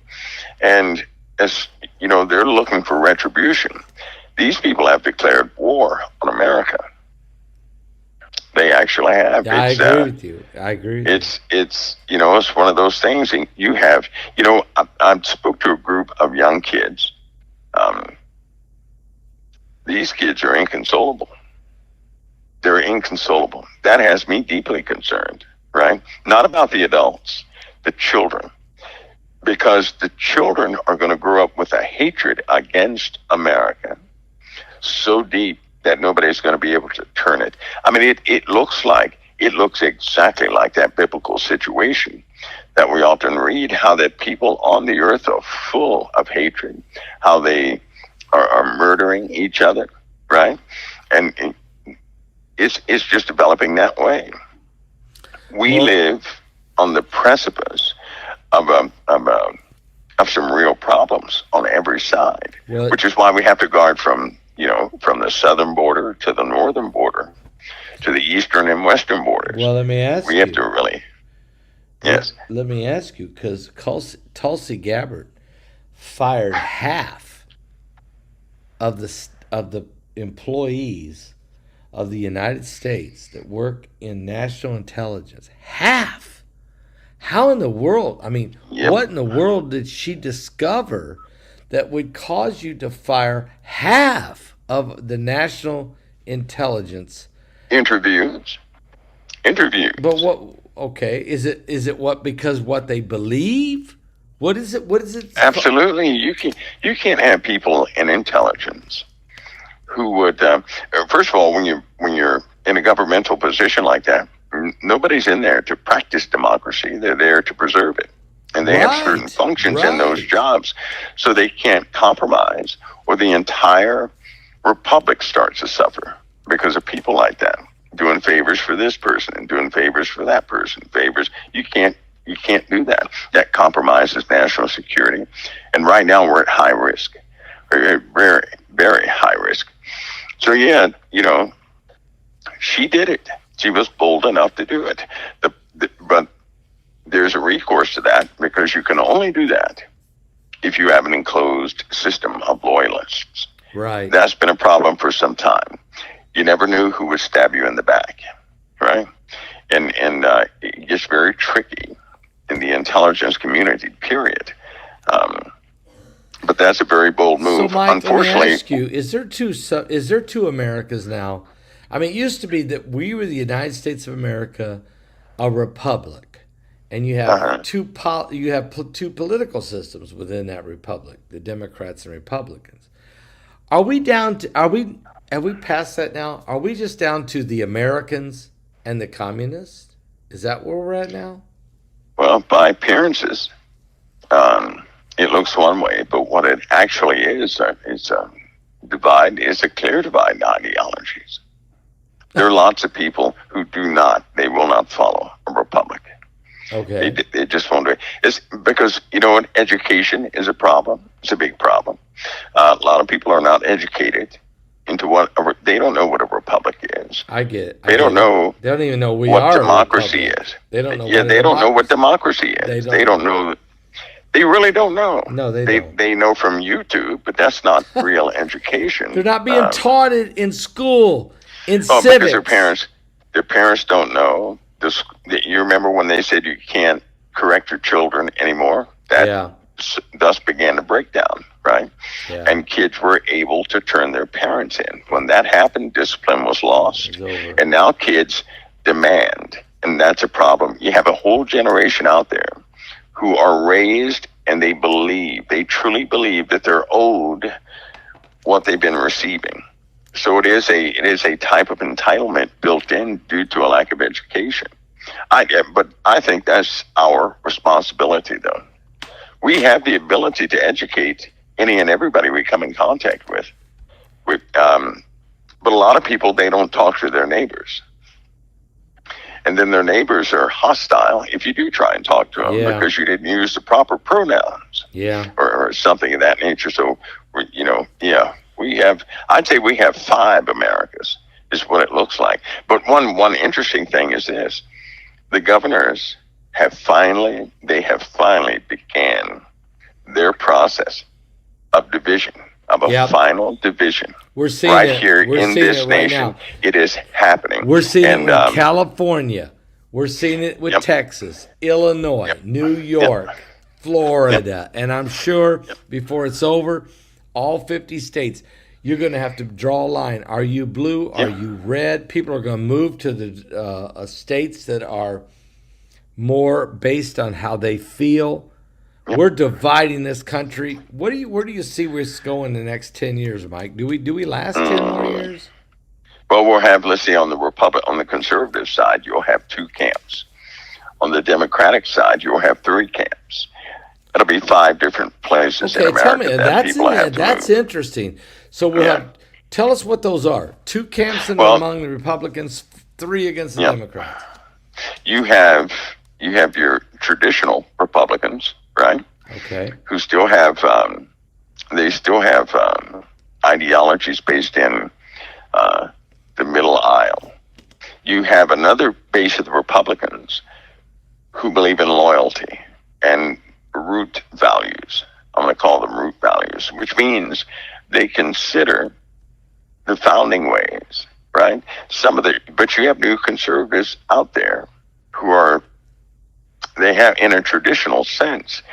And as you know, they're looking for retribution. These people have declared war on America. They actually have. I agree with you. I agree. It's one of those things. And you have, I spoke to a group of young kids. These kids are inconsolable. They're inconsolable. That has me deeply concerned, right? Not about the adults, the children. Because the children are going to grow up with a hatred against America so deep that nobody's going to be able to turn it. I mean, it looks exactly like that biblical situation that we often read, how that people on the earth are full of hatred, how they are murdering each other, right? And it's just developing that way. We live on the precipice of some real problems on every side, which is why we have to guard from the southern border to the northern border to the eastern and western borders. Well, let me ask you. We have to really. Yes. Let me ask you, because Tulsi Gabbard fired half of the employees of the United States that work in national intelligence. Half. How in the world? I mean, what in the world did she discover that would cause you to fire half of the national intelligence? Interviews. But what? Okay, is it what, because what they believe? What is it? What is it? Absolutely, you can't have people in intelligence who would. First of all, when you're in a governmental position like that, nobody's in there to practice democracy. They're there to preserve it. And they have certain functions in those jobs. So they can't compromise, or the entire republic starts to suffer because of people like that, doing favors for this person and doing favors for that person. Favors. You can't do that. That compromises national security. And right now we're at high risk. Very, very, very high risk. So she did it. She was bold enough to do it. But there's a recourse to that, because you can only do that if you have an enclosed system of loyalists. Right. That's been a problem for some time. You never knew who would stab you in the back, right? And it gets very tricky in the intelligence community, period. But that's a very bold move. So, Mike, unfortunately, let me ask you: is there two Americas now? I mean, it used to be that we were the United States of America, a republic, and you have two political systems within that republic: the Democrats and Republicans. Have we passed that now? Are we just down to the Americans and the communists? Is that where we're at now? Well, by appearances, it looks one way, but what it actually is a divide, is a clear divide in ideologies. There are lots of people who they will not follow a republic. Okay. They just won't do it. It's because, you know what, education is a problem. It's a big problem. A lot of people are not educated into they don't know what a republic is. I get it. They don't know. They don't even know what democracy is. They don't know. Yeah, they don't know what democracy is. They don't know. They really don't know. No, they don't. They know from YouTube, but that's not real education. They're not being taught it in school, in civics. Because their parents don't know. You remember when they said you can't correct your children anymore? That thus began the breakdown, right? Yeah. And kids were able to turn their parents in. When that happened, discipline was lost. And now kids demand, and that's a problem. You have a whole generation out there who are raised and they truly believe that they're owed what they've been receiving. So it is a type of entitlement built in due to a lack of education. But I think that's our responsibility, though. We have the ability to educate any and everybody we come in contact with. But a lot of people, they don't talk to their neighbors. And then their neighbors are hostile if you do try and talk to them because you didn't use the proper pronouns or something of that nature. So, I'd say we have 5 Americas is what it looks like. But one interesting thing is this. The governors have finally began their process of division, of a final division. We're seeing right here in this nation. Now. It is happening. We're seeing it in California. We're seeing it with Texas, Illinois, New York, Florida. And I'm sure before it's over, all 50 states, you're going to have to draw a line. Are you blue? Are you red? People are going to move to the states that are more based on how they feel. We're dividing this country. Where do you see us going in the next 10 years, Mike? Do we last 10 more years? Well, we'll have, let's see, on the conservative side, you'll have 2 camps. On the Democratic side, you'll have 3 camps. It'll be 5 different places in America. Tell me, that's interesting. So we'll have, tell us what those are. 2 camps among the Republicans, 3 against the Democrats. You have your traditional Republicans, right? Okay. Who still have ideologies based in the middle aisle. You have another base of the Republicans who believe in loyalty and root values. I'm going to call them root values, which means they consider the founding ways, right? But you have new conservatives out there who they have, in a traditional sense,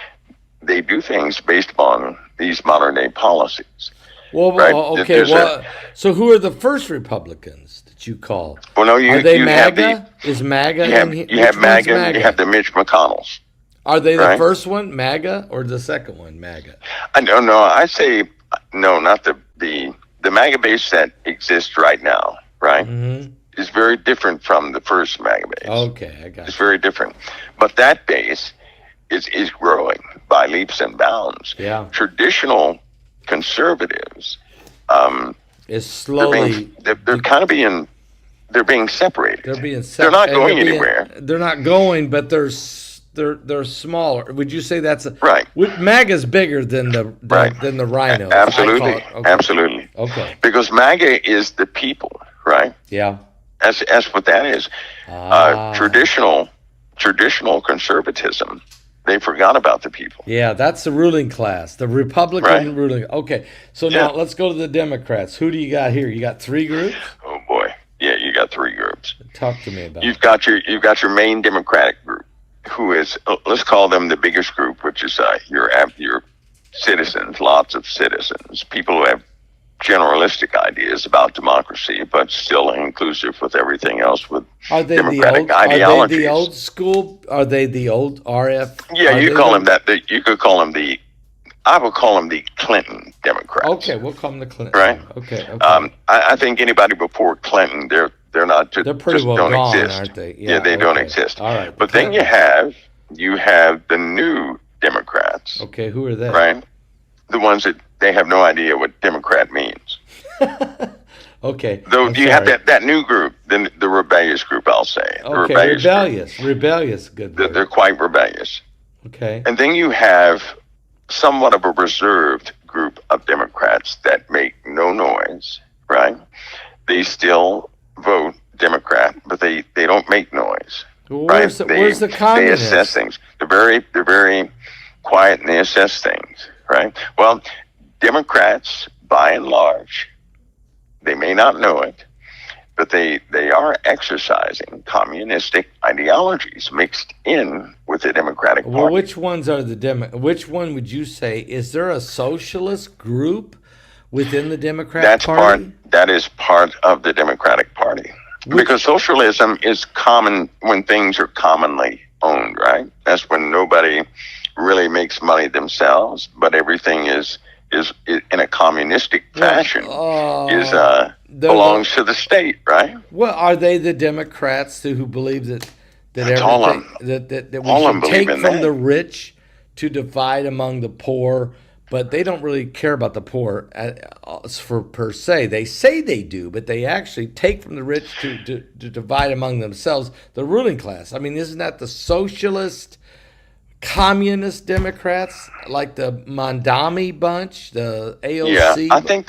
they do things based upon these modern day policies. Well, right? Okay. So who are the first Republicans that you call? Well, no, are they MAGA? Is MAGA? You have MAGA. You have the Mitch McConnells. Are they the first one, MAGA, or the second one, MAGA? I don't know. I say no, not the MAGA base that exists right now, right? Mm-hmm. Is very different from the first MAGA base. Okay, I got it. It's very different. But that base is growing by leaps and bounds. Yeah. Traditional conservatives is slowly they're kind of being separated. They're being separated. They're not going anywhere. They're not going, but they're smaller. Would you say that's right? MAGA's bigger than the rhino. Absolutely, okay. Absolutely. Okay. Because MAGA is the people, right? Yeah. That's what that is. Traditional conservatism. They forgot about the people. Yeah, that's the ruling class, the Republican ruling. Okay, so now let's go to the Democrats. Who do you got here? You got 3 groups? Oh boy, yeah, you got 3 groups. Talk to me about. You've got your main Democratic group, who is let's call them the biggest group, which is your citizens, lots of citizens, people who have generalistic ideas about democracy, but still inclusive with everything else with democratic ideologies. Are they the old school? Are they the old RF? Yeah, you call them that. You could call them I would call them the Clinton Democrats. Okay, we'll call them the Clinton. Right. Okay. I think anybody before Clinton, they're not just, they're pretty well don't gone, exist. Aren't they? Yeah, they don't exist. All right. But then you have the new Democrats. Okay, who are they? Right. The ones that they have no idea what Democrat means. Okay. Though you have that new group, the rebellious group, I'll say. Okay, rebellious, good word. They're quite rebellious. Okay. And then you have somewhat of a reserved group of Democrats that make no noise, right? They still vote Democrat, but they don't make noise. Well, right? Where's the communists? They assess things. They're very quiet, and they assess things, right? Well, Democrats, by and large, they may not know it, but they are exercising communistic ideologies mixed in with the Democratic Party. Well, which ones are which one would you say? Is there a socialist group within the Democratic Party? That is part of the Democratic Party. Because socialism is common when things are commonly owned, right? That's when nobody really makes money themselves, but everything is in a communistic fashion belongs to the state, right? Well, are they the Democrats who believe that we should take from the rich to divide among the poor? But they don't really care about the poor per se. They say they do, but they actually take from the rich to divide among themselves, the ruling class. I mean, isn't that the socialist, communist Democrats, like the Mandami bunch, the AOC? Yeah, I think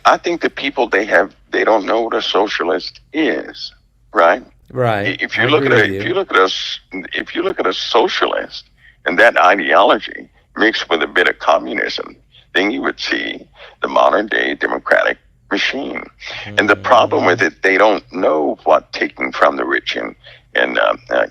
I think the people they don't know what a socialist is, right? Right. If you look at a socialist and that ideology mixed with a bit of communism, then you would see the modern day democratic machine. And the problem with it, they don't know what taking from the rich and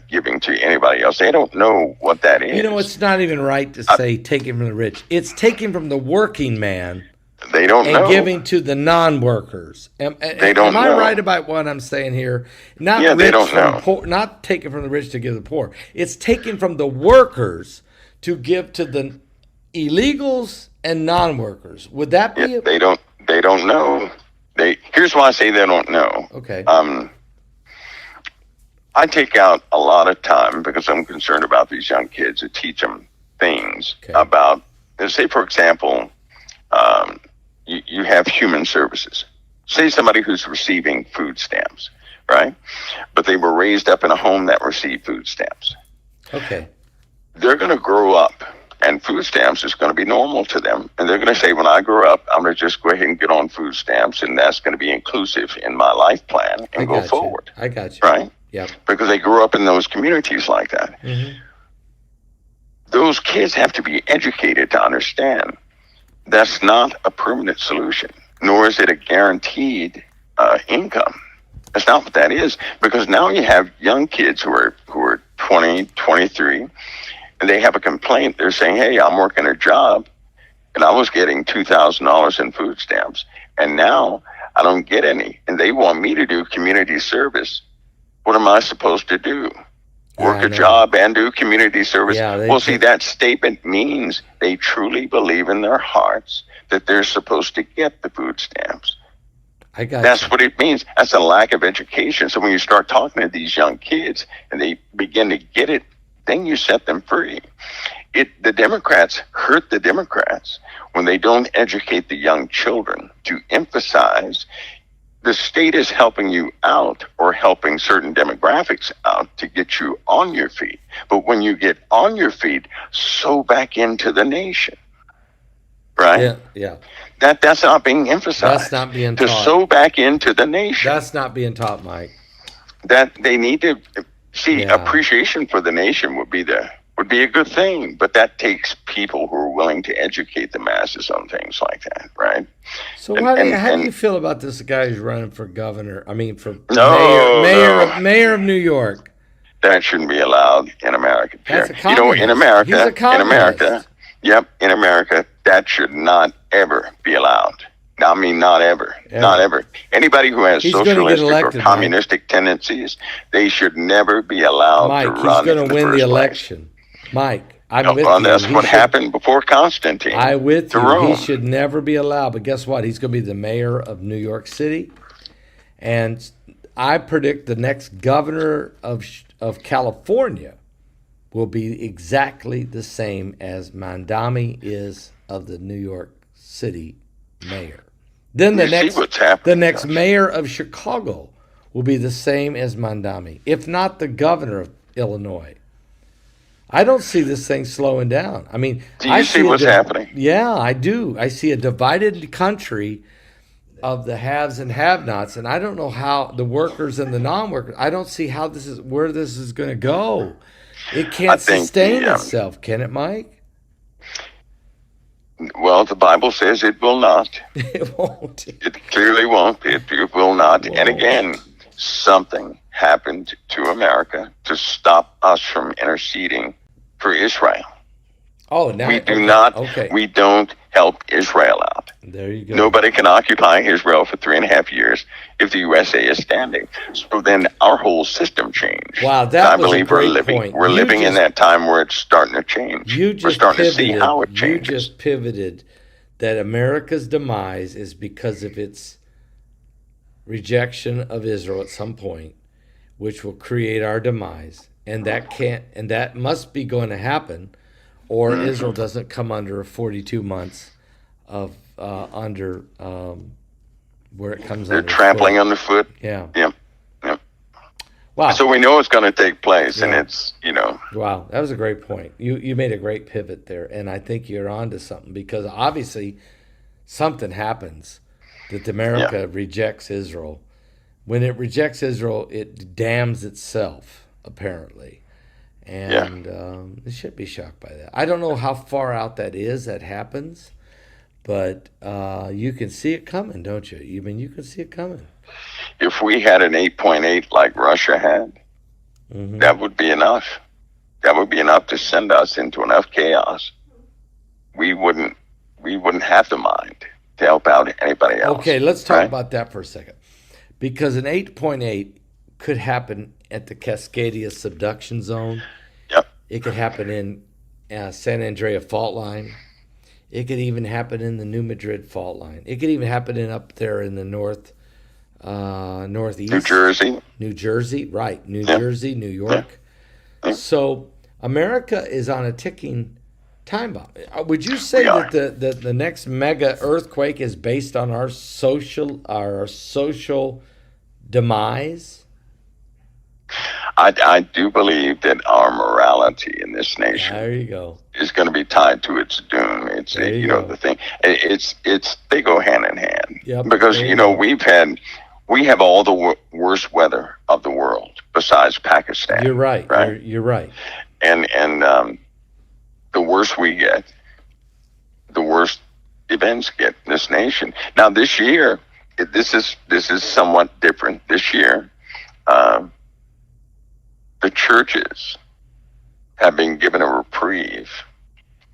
giving to anybody else. They don't know what that is. You know, it's not even right to say taking from the rich. It's taking from the working man. They don't know. And giving to the non-workers. Am I right about what I'm saying here? They don't know. Poor, not taking from the rich to give to the poor. It's taking from the workers to give to the illegals and non-workers. Would that be? They don't know. Here's why I say they don't know. Okay. I take out a lot of time because I'm concerned about these young kids to teach them things about. Say, for example, you have human services. Say somebody who's receiving food stamps, right? But they were raised up in a home that received food stamps. Okay. They're going to grow up, and food stamps is going to be normal to them. And they're going to say, when I grow up, I'm going to just go ahead and get on food stamps, and that's going to be inclusive in my life plan and go forward. I got you. Right? Yeah. Because they grew up in those communities like that. Mm-hmm. Those kids have to be educated to understand that's not a permanent solution, nor is it a guaranteed income. That's not what that is, because now you have young kids who are 20, 23, and they have a complaint. They're saying, hey, I'm working a job, and I was getting $2,000 in food stamps, and now I don't get any, and they want me to do community service. What am I supposed to do? Work a job and do community service? Yeah, see, that statement means they truly believe in their hearts that they're supposed to get the food stamps. That's what it means. That's a lack of education. So when you start talking to these young kids and they begin to get it, then you set them free. The Democrats hurt the Democrats when they don't educate the young children to emphasize the state is helping you out or helping certain demographics out to get you on your feet. But when you get on your feet, sow back into the nation. Right? Yeah. That's not being emphasized. That's not being taught. To sow back into the nation. That's not being taught, Mike. That they need to see appreciation for the nation would be a good thing, but that takes people who are willing to educate the masses on things like that, right? So how do you feel about this guy who's running for governor? I mean, for mayor of New York. That shouldn't be allowed in America. That's a communist. In America, He's a communist. In America, that should not ever be allowed. I mean, not ever. Not ever. Anybody who has socialistic or communistic tendencies, they should never be allowed to run. Mike, he's going to win the election. Mike, I'm with you. That's what happened before Constantine. I'm with you. He should never be allowed. But guess what? He's going to be the mayor of New York City. And I predict the next governor of California will be exactly the same as Mandami is of the New York City mayor. Then the next mayor of Chicago will be the same as Mandami, if not the governor of Illinois. I don't see this thing slowing down. I mean, Do you see what's happening? Yeah, I do. I see a divided country of the haves and have-nots, and I don't know how the workers and the non-workers. I don't see how where this is going to go. It can't sustain itself, can it, Mike? Well, the Bible says it will not. It won't. It clearly won't. It will not. Whoa. And again, something happened to America to stop us from interceding for Israel. Oh, now we do not. Okay. We don't help Israel out. There you go. Nobody can occupy Israel for 3.5 years if the USA is standing. So then our whole system changed. Wow, that was a great point. We're living in that time where it's starting to change. We're starting to see how it changes. You just pivoted that America's demise is because of its rejection of Israel at some point, which will create our demise, and that must be going to happen, or Israel doesn't come under 42 months of where it comes. They're trampling underfoot. Yeah. Yep. Wow. So we know it's going to take place, and it's Wow, that was a great point. You made a great pivot there, and I think you're onto something, because obviously something happens that America rejects Israel. When it rejects Israel, it damns itself, apparently. And it should be shocked by that. I don't know how far out that happens, but you can see it coming, don't you? I mean, you can see it coming. If we had an 8.8 like Russia had, that would be enough. That would be enough to send us into enough chaos. We wouldn't have the mind to help out anybody else. Okay, let's talk about that for a second. Because an 8.8 could happen at the Cascadia subduction zone. Yep. It could happen in San Andreas fault line. It could even happen in the New Madrid fault line. It could even happen up there in the northeast. New Jersey, right. New Jersey, New York. So America is on a ticking time bomb. Would you say that the next mega earthquake is based on our social demise? I do believe that our morality in this nation is going to be tied to its doom. It's the thing. They go hand in hand. Yep, because we have all the worst weather of the world besides Pakistan. You're right. You're right. And the worse we get, the worse events get in this nation. Now this year, this is somewhat different. This year, the churches have been given a reprieve,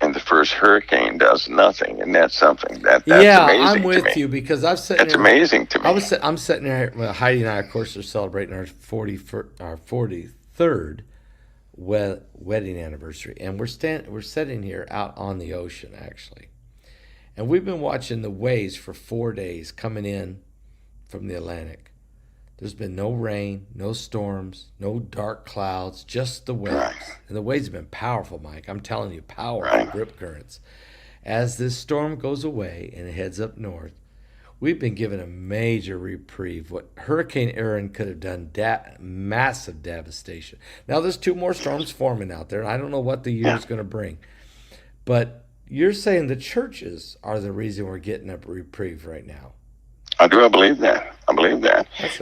and the first hurricane does nothing, and that's something that's amazing. I'm with you, because that's amazing to me. I'm sitting here. Well, Heidi and I, of course, are celebrating our 43rd wedding anniversary, and we're sitting here out on the ocean, actually, and we've been watching the waves for 4 days coming in from the Atlantic. There's been no rain, no storms, no dark clouds, just the waves. Right. And the waves have been powerful, Mike. I'm telling you, powerful grip currents. As this storm goes away and it heads up north, we've been given a major reprieve. What Hurricane Aaron could have done, massive devastation. Now there's 2 more storms forming out there, and I don't know what the year is going to bring. But you're saying the churches are the reason we're getting a reprieve right now. I believe that.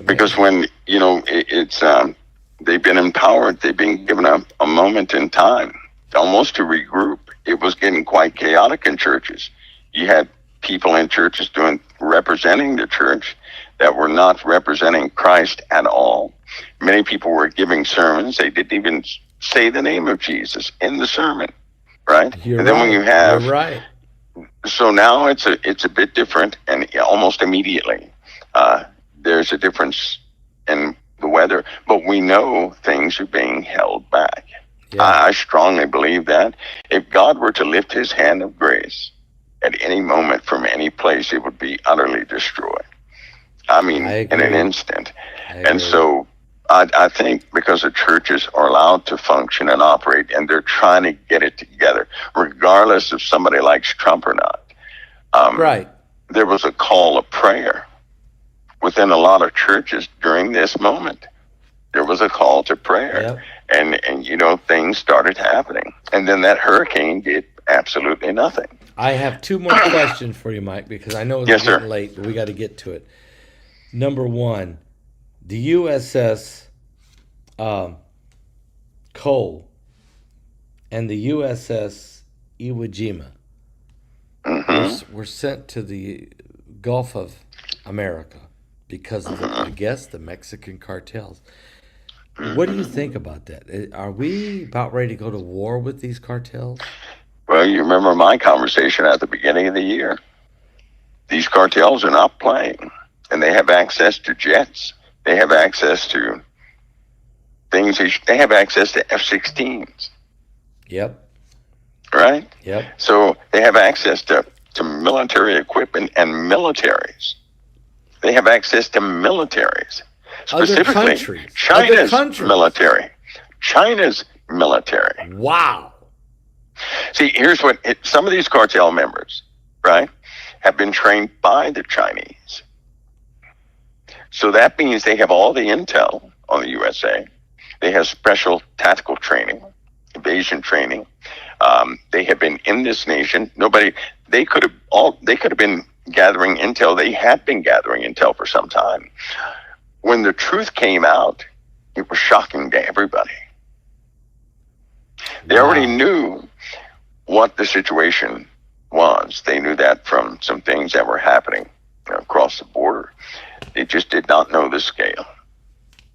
Because when, they've been empowered, they've been given a moment in time almost to regroup. It was getting quite chaotic in churches. You had people in churches representing the church that were not representing Christ at all. Many people were giving sermons. They didn't even say the name of Jesus in the sermon, right? You're right. So now it's a bit different, and almost immediately there's a difference in the weather. But we know things are being held back. Yeah. I strongly believe that if God were to lift his hand of grace at any moment from any place, it would be utterly destroyed. I mean, in an instant. And so I think because the churches are allowed to function and operate, and they're trying to get it together, regardless if somebody likes Trump or not. Right. There was a call of prayer within a lot of churches during this moment. There was a call to prayer, and things started happening. And then that hurricane did absolutely nothing. I have two more questions for you, Mike, because I know it's getting late, but we got to get to it. Number one, the USS Cole and the USS Iwo Jima were sent to the Gulf of America because of, I guess, the Mexican cartels. What do you think about that? Are we about ready to go to war with these cartels? Well, you remember my conversation at the beginning of the year. These cartels are not playing, and they have access to jets. They have access to things. They have access to F-16s. Yep. Right? Yep. So they have access to military equipment and militaries. They have access to militaries. Specifically, China's military. China's military. Wow. See, here's what some of these cartel members, right, have been trained by the Chinese. So that means they have all the intel on the USA. They have special tactical training, invasion training. They have been in this nation. They could have been gathering intel. They had been gathering intel for some time. When the truth came out, it was shocking to everybody. They already knew what the situation was. They knew that from some things that were happening across the border. They just did not know the scale.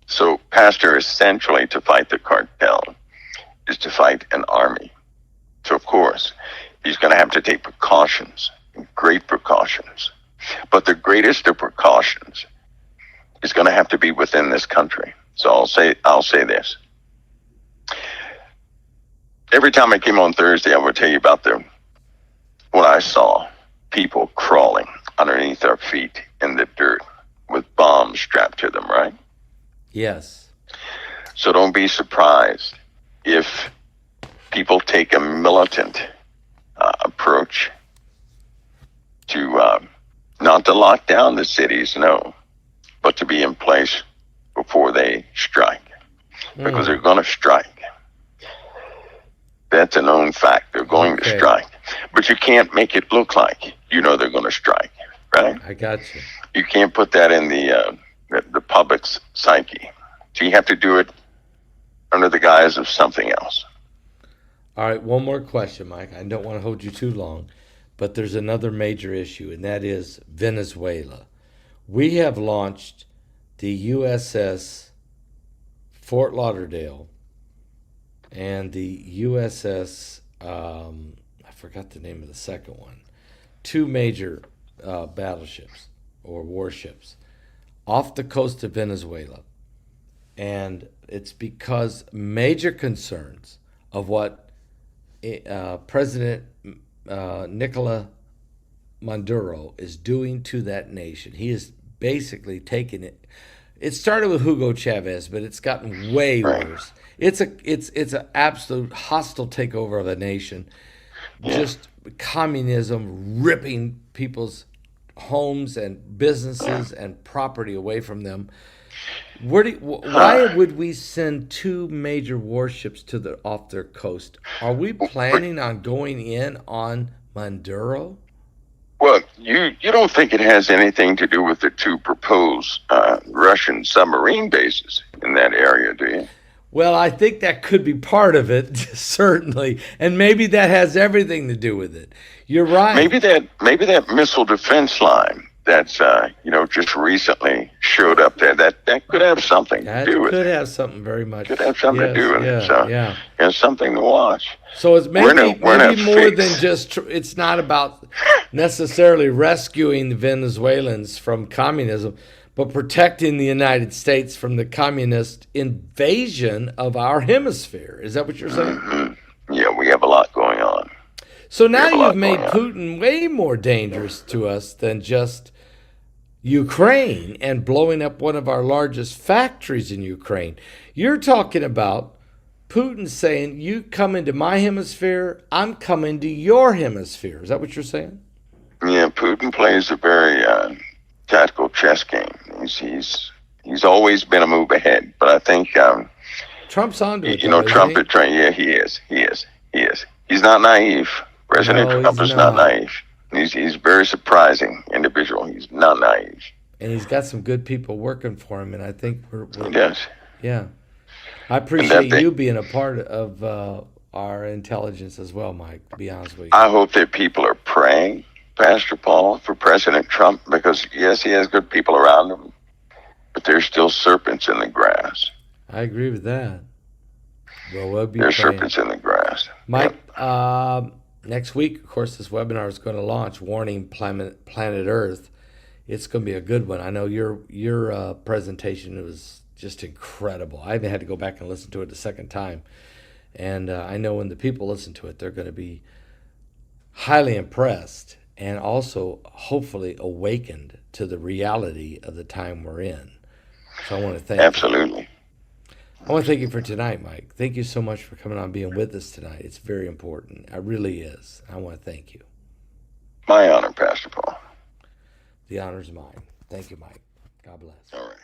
So, Pastor, essentially to fight the cartel is to fight an army. So, of course, he's going to have to take precautions, great precautions. But the greatest of precautions is going to have to be within this country. So I'll say this. Every time I came on Thursday, I would tell you about what I saw. People crawling underneath our feet in the dirt with bombs strapped to them, right? Yes. So don't be surprised if people take a militant approach to not to lock down the cities, no, but to be in place before they strike, because they're going to strike. That's a known fact. They're going to strike, but you can't make it look like they're going to strike, right? I got you. You can't put that in the public's psyche. So you have to do it under the guise of something else. All right, one more question, Mike. I don't want to hold you too long, but there's another major issue, and that is Venezuela. We have launched the USS Fort Lauderdale and the USS, I forgot the name of the second one, two major battleships or warships off the coast of Venezuela. And it's because major concerns of what President Nicolas Maduro is doing to that nation. He is basically taking it. It started with Hugo Chavez, but it's gotten way worse. It's an absolute hostile takeover of the nation. Just communism ripping people's homes and businesses and property away from them. Why would we send two major warships off their coast? Are we planning on going in on Maduro? Well, you don't think it has anything to do with the two proposed Russian submarine bases in that area, do you? Well, I think that could be part of it, certainly, and maybe that has everything to do with it. You're right. Maybe that missile defense line that's just recently showed up there, that could have something to do with it. Could have something very much. Could have something to do with it. So it's something to watch. So it's maybe more than just. It's not about necessarily rescuing the Venezuelans from communism, but protecting the United States from the communist invasion of our hemisphere. Is that what you're saying? Mm-hmm. Yeah, we have a lot going on. So now you've made Putin way more dangerous to us than just Ukraine and blowing up one of our largest factories in Ukraine. You're talking about Putin saying, you come into my hemisphere, I'm coming to your hemisphere. Is that what you're saying? Yeah, Putin plays a very tactical chess game. He's always been a move ahead. But I think Trump's onto it. you know, Though, Trump isn't is trying. Yeah, he is. He's not naive. President No, Trump he's is not not. naive. He's a very surprising individual. He's not naive. And he's got some good people working for him, and I think He does. yeah. I And appreciate that you being a part of our intelligence as well, Mike, to be honest with you. I hope that people are praying, Pastor Paul, for President Trump, because yes, he has good people around him, but there's still serpents in the grass. I agree with that. Well, we'll be There's praying. serpents in the grass. Mike, next week, of course, this webinar is going to launch, Warning Planet Earth. It's going to be a good one. I know your presentation was just incredible. I even had to go back and listen to it a second time. And I know when the people listen to it, they're going to be highly impressed and also hopefully awakened to the reality of the time we're in. So I want to thank you. Absolutely. I want to thank you for tonight, Mike. Thank you so much for coming on, being with us tonight. It's very important. It really is. I want to thank you. My honor, Pastor Paul. The honor's mine. Thank you, Mike. God bless. All right.